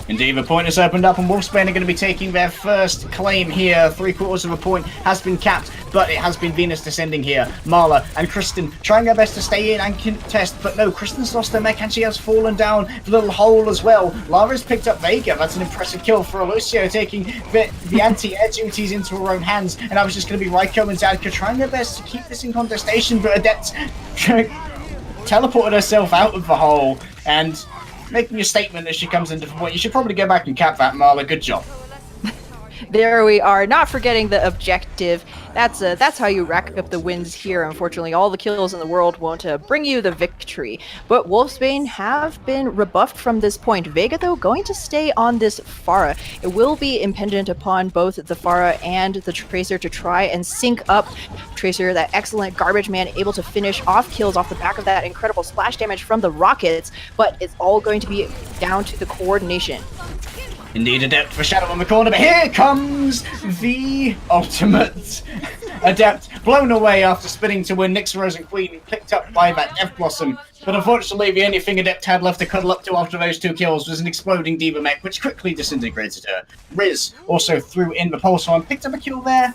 Indeed, the point has opened up, and Wolfsbane are going to be taking their first claim here. 3/4 of a point has been capped, but it has been Venus descending here. Marla and Kristen trying their best to stay in and contest, but no, Kristen's lost her mech, and she has fallen down the little hole as well. Lara's picked up Vega. That's an impressive kill for Lucio, taking the anti-air duties into her own hands, and that was just going to be Raiko and Zadka trying their best to keep this in contestation, but Adept teleported herself out of the hole, and making a statement as she comes into the point. You should probably go back and cap that, Marla. Good job. There we are, not forgetting the objective. That's how you rack up the wins here. Unfortunately, all the kills in the world won't bring you the victory. But Wolfsbane have been rebuffed from this point. Vega, though, going to stay on this Pharah. It will be impendent upon both the Pharah and the Tracer to try and sync up. Tracer, that excellent garbage man, able to finish off kills off the back of that incredible splash damage from the rockets, but it's all going to be down to the coordination. Indeed, Adept for Shadow on the corner, but here comes the ultimate. Adept blown away after spinning to win. Nyx Rose and Queen picked up by that Death Blossom, but unfortunately the only thing Adept had left to cuddle up to after those two kills was an exploding Diva mech, which quickly disintegrated her. Riz also threw in the Pulse and picked up a kill there,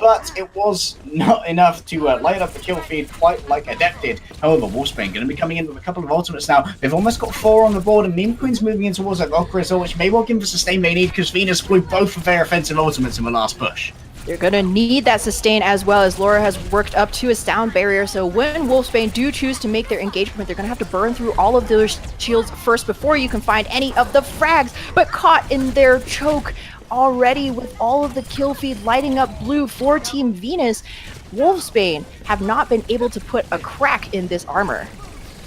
but it was not enough to light up the kill feed quite like Adept did. However, Wolfsbane going to be coming in with a couple of ultimates now. They've almost got 4 on the board, and Meme Queen's moving in towards that Valkyrie Assault, which may well give them the sustain they need, because Venus blew both of their offensive ultimates in the last push. They're going to need that sustain, as well as Laura has worked up to a sound barrier. So when Wolfsbane do choose to make their engagement, they're going to have to burn through all of those shields first before you can find any of the frags. But caught in their choke already with all of the kill feed lighting up blue for Team Venus, Wolfsbane have not been able to put a crack in this armor.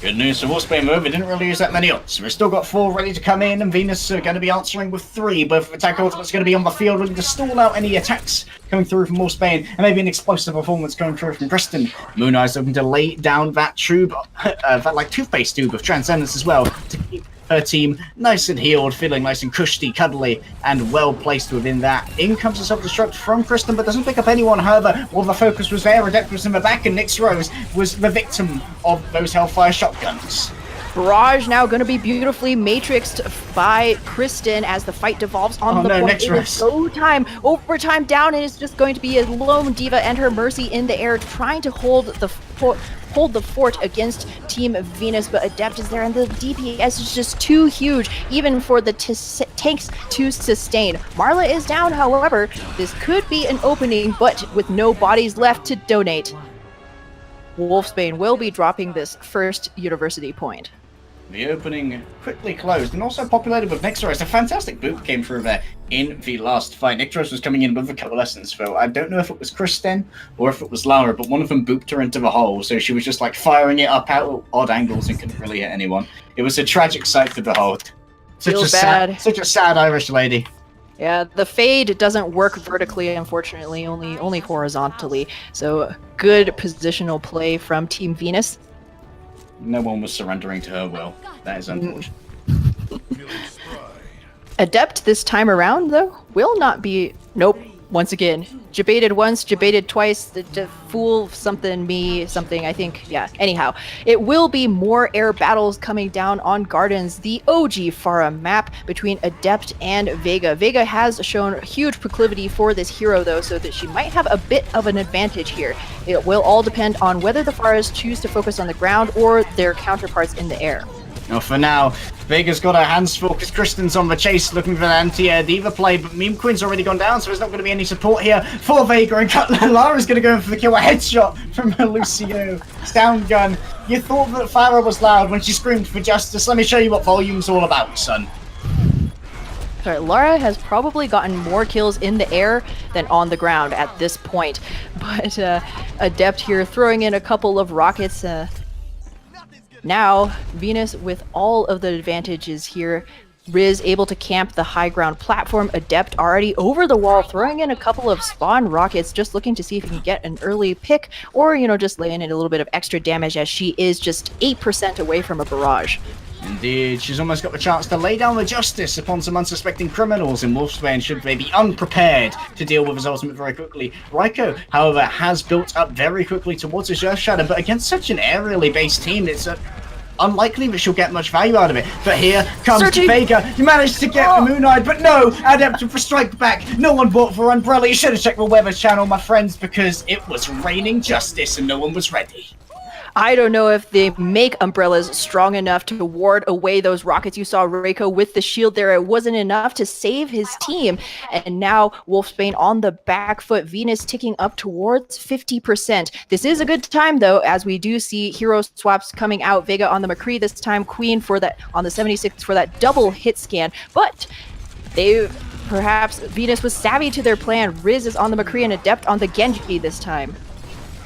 Good news for Wolfsbane, though. They didn't really use that many ults. We've still got 4 ready to come in, and Venus are going to be answering with 3. Both attack ultimates going to be on the field, ready to stall out any attacks coming through from Wolfsbane, and maybe an explosive performance coming through from Kristen. Moon Eye's looking to lay down that tube, that like toothpaste tube of Transcendence as well, to keep her team nice and healed, feeling nice and cushy, cuddly, and well placed within that. In comes a self-destruct from Kristen, but doesn't pick up anyone. However, while the focus was there, Adept was in the back, and Nyx Rose was the victim of those Hellfire shotguns. Barrage now going to be beautifully matrixed by Kristen as the fight devolves on the point. It is go time. Overtime down, and it's just going to be a lone diva and her Mercy in the air trying to hold the fort against Team Venus, but Adept is there, and the DPS is just too huge, even for the tanks to sustain. Marla is down, however. This could be an opening, but with no bodies left to donate. Wolfsbane will be dropping this first university point. The opening quickly closed and also populated with Nixoris. A fantastic boot came through there in the last fight. Nixoris was coming in with a coalescence foe. I don't know if it was Kristen or if it was Lara, but one of them booped her into the hole, so she was just like firing it up at odd angles and couldn't really hit anyone. It was a tragic sight to behold. Such a sad Irish lady. Yeah, the fade doesn't work vertically, unfortunately, only horizontally. So good positional play from Team Venus. No one was surrendering to her will. That is unfortunate. Adept this time around, though, will not be... Nope. Once again. Debated once, debated twice. The fool something, me something, I think. Yeah, anyhow. It will be more air battles coming down on Gardens, the OG Pharah map between Adept and Vega. Vega has shown huge proclivity for this hero, though, so that she might have a bit of an advantage here. It will all depend on whether the Pharahs choose to focus on the ground or their counterparts in the air. Well, for now, Vega's got her hands full because Kristen's on the chase looking for the anti-air diva play, but Meme Queen's already gone down, so there's not going to be any support here for Vega, and Lara's going to go in for the kill. A headshot from Lucio. Sound gun. You thought that Farah was loud when she screamed for justice. Let me show you what volume's all about, son. Sorry, Lara has probably gotten more kills in the air than on the ground at this point, but Adept here throwing in a couple of rockets. Now, Venus with all of the advantages here. Riz able to camp the high ground platform. Adept already over the wall, throwing in a couple of spawn rockets, just looking to see if he can get an early pick, or, just laying in a little bit of extra damage as she is just 8% away from a barrage. Indeed, she's almost got the chance to lay down the justice upon some unsuspecting criminals in Wolfsbane should they be unprepared to deal with his ultimate very quickly. Raiko, however, has built up very quickly towards his Earth Shadow, but against such an aerially based team, it's unlikely that she'll get much value out of it. But here comes Vega. You managed to get the Moon-Eye, but no! Adept for strike back. No one bought for Umbrella. You should have checked the weather channel, my friends, because it was raining justice and no one was ready. I don't know if they make umbrellas strong enough to ward away those rockets. You saw Reiko with the shield there. It wasn't enough to save his team. And now Wolfsbane on the back foot. Venus ticking up towards 50%. This is a good time, though, as we do see hero swaps coming out. Vega on the McCree this time. Queen for that on the 76 for that double hit scan. But perhaps Venus was savvy to their plan. Riz is on the McCree and Adept on the Genji this time.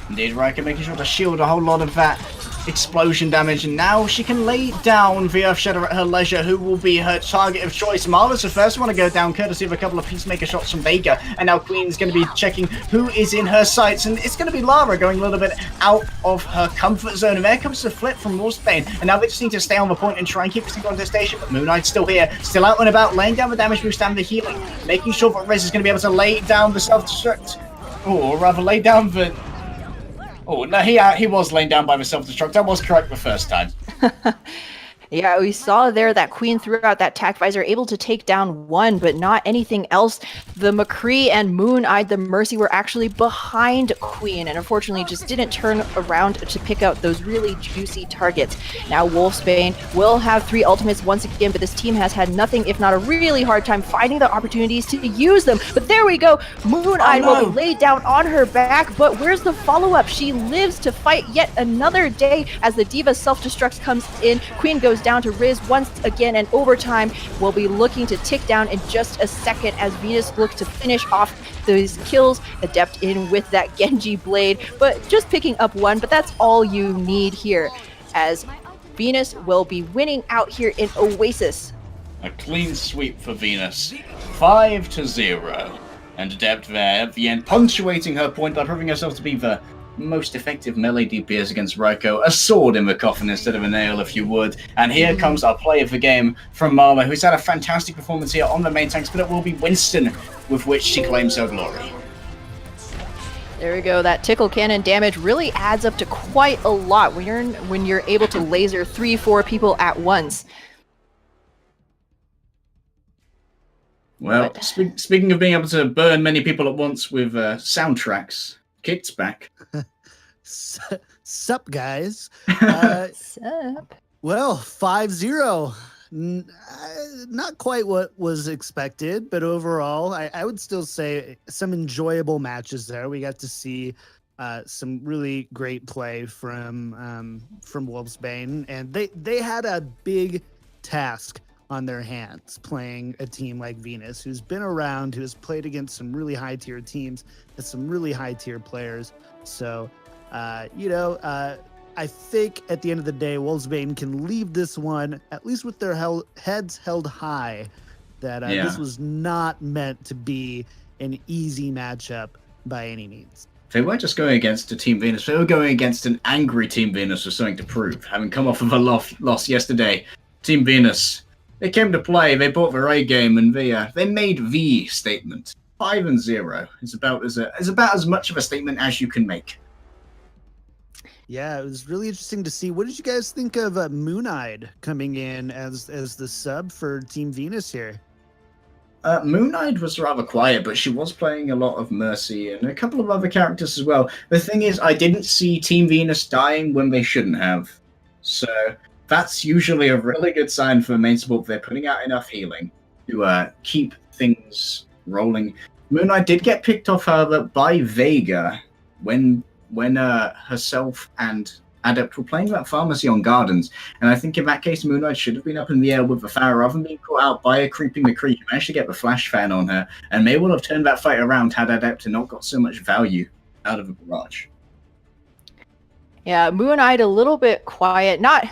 Indeed, Raiko making sure to shield a whole lot of that explosion damage, and now she can lay down the Earth Shadow at her leisure, who will be her target of choice. Marla's the first one to go down, courtesy of a couple of Peacemaker shots from Vega, and now Queen's going to be checking who is in her sights, and it's going to be Lara going a little bit out of her comfort zone, and there comes the flip from Wolfsbane, and now they just need to stay on the point and try and keep this contestation, but Moon Knight's still here, still out and about, laying down the damage boost and the healing, making sure that Riz is going to be able to lay down the self-destruct, or rather lay down the... Oh, no, he was laying down by the self-destruct. I was correct the first time. Yeah, we saw there that Queen threw out that tac visor, able to take down one, but not anything else. The McCree and Moon-Eyed, the Mercy, were actually behind Queen, and unfortunately just didn't turn around to pick out those really juicy targets. Now Wolfsbane will have 3 ultimates once again, but this team has had nothing, if not a really hard time, finding the opportunities to use them. But there we go. Moon-Eyed will be laid down on her back, but where's the follow-up? She lives to fight yet another day as the Diva self-destruct comes in. Queen goes down to Riz once again, and overtime will be looking to tick down in just a second as Venus looks to finish off those kills. Adept in with that Genji blade, but just picking up one, but that's all you need here as Venus will be winning out here in Oasis. A clean sweep for Venus, 5-0, and Adept there at the end punctuating her point by proving herself to be the most effective melee DPS against Raiko, a sword in the coffin instead of a nail, if you would. And here comes our play of the game from Marla, who's had a fantastic performance here on the main tanks, but it will be Winston with which she claims her glory. There we go. That tickle cannon damage really adds up to quite a lot when you're able to laser 3-4 people at once. Well, speaking of being able to burn many people at once with soundtracks, Kit's back. Sup, guys? Sup? Well, 5-0. Not quite what was expected, but overall, I would still say some enjoyable matches there. We got to see some really great play from Wolfsbane, and they had a big task on their hands playing a team like Venus, who's been around, who has played against some really high tier teams, has some really high tier players. So, I think at the end of the day, Wolfsbane can leave this one, at least with their heads held high, that this was not meant to be an easy matchup by any means. They weren't just going against a Team Venus, they were going against an angry Team Venus with something to prove. Having come off of a loss yesterday, Team Venus, they came to play, they brought their A game, and they made the statement. 5-0 is about as much of a statement as you can make. Yeah, it was really interesting to see. What did you guys think of Moon-Eyed coming in as the sub for Team Venus here? Moon-Eyed was rather quiet, but she was playing a lot of Mercy and a couple of other characters as well. The thing is, I didn't see Team Venus dying when they shouldn't have. So that's usually a really good sign for main support. They're putting out enough healing to keep things rolling. Moon-Eyed did get picked off, however, by Vega when herself and Adept were playing that Pharmacy on Gardens, and I think in that case Moon-Eyed should have been up in the air with the Pharaoh rather than being caught out by a creeping McCree. He managed to get the flash fan on her, and may well have turned that fight around had Adept not got so much value out of the barrage. Yeah, Moon-Eyed a little bit quiet, not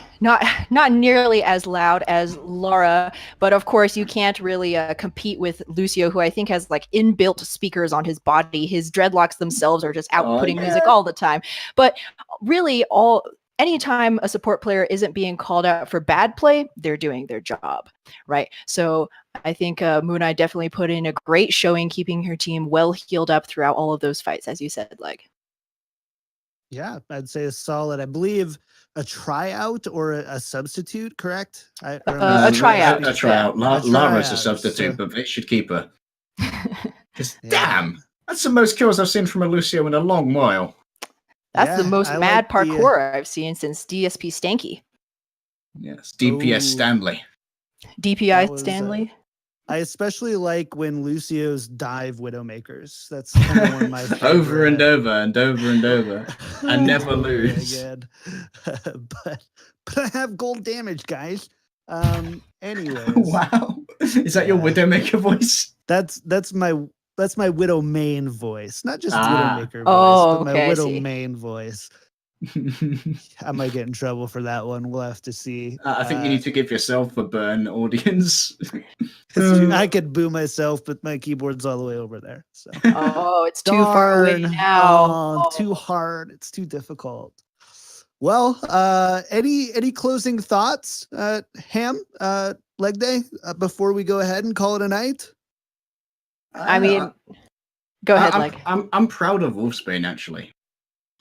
nearly as loud as Laura, but of course you can't really compete with Lucio, who I think has like inbuilt speakers on his body. His dreadlocks themselves are just outputting music all the time. But really, anytime a support player isn't being called out for bad play, they're doing their job, right? So I think Moon-Eyed definitely put in a great showing, keeping her team well healed up throughout all of those fights, as you said, Leg. Yeah, I'd say a solid. I believe a tryout or a substitute, correct? A tryout. A tryout. Lara's a substitute, but they should keep her. Because damn, that's the most kills I've seen from a Lucio in a long while. That's the most mad parkour I've seen since DSP Stanky. Yes, DPS Stanley. DPI Stanley. I especially like when Lucio's dive Widowmakers. That's kind of one of my favorite. Over and over and over and over. And never lose. But I have gold damage, guys. Anyways. Wow. Is that your Widowmaker voice? That's my Widow main voice. Not just Widowmaker voice, but my Widow main voice. I might get in trouble for that one. We'll have to see. I think you need to give yourself a burn, audience. I could boo myself, but my keyboard's all the way over there. So. Oh, it's too far away now. Too hard. It's too difficult. Well, any closing thoughts, Ham, Leg Day, before we go ahead and call it a night? I mean, go ahead, Leg. I'm proud of Wolfsbane, actually.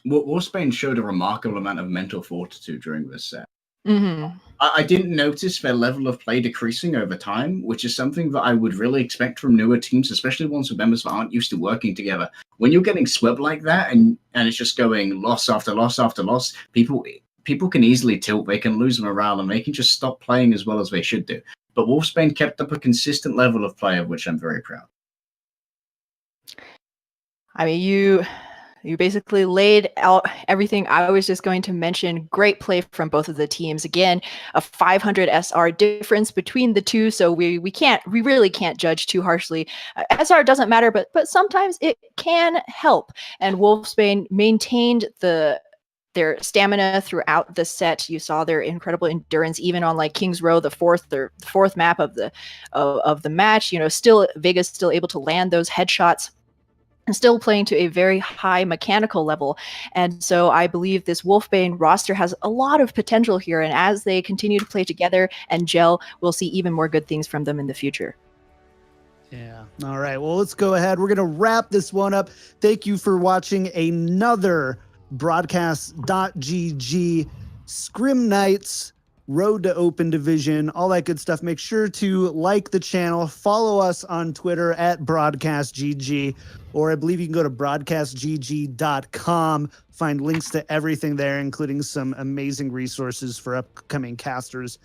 Wolfsbane showed a remarkable amount of mental fortitude during this set. Mm-hmm. I didn't notice their level of play decreasing over time, which is something that I would really expect from newer teams, especially ones with members that aren't used to working together. When you're getting swept like that and it's just going loss after loss after loss, people can easily tilt. They can lose morale and they can just stop playing as well as they should do. But Wolfsbane kept up a consistent level of play, of which I'm very proud. I mean, you basically laid out everything I was just going to mention. Great play from both of the teams. Again, a 500 SR difference between the two, so we really can't judge too harshly. SR doesn't matter, but sometimes it can help. And Wolfsbane maintained their stamina throughout the set. You saw their incredible endurance, even on like King's Row, the fourth map of the match. Vega's still able to land those headshots. And still playing to a very high mechanical level. And so I believe this Wolfsbane roster has a lot of potential here. And as they continue to play together and gel, we'll see even more good things from them in the future. Yeah. All right, well, let's go ahead. We're going to wrap this one up. Thank you for watching another Broadcast.gg Scrim Nights, Road to Open Division, all that good stuff. Make sure to like the channel, follow us on Twitter at Broadcast.gg, or I believe you can go to Broadcast.gg.com, find links to everything there, including some amazing resources for upcoming casters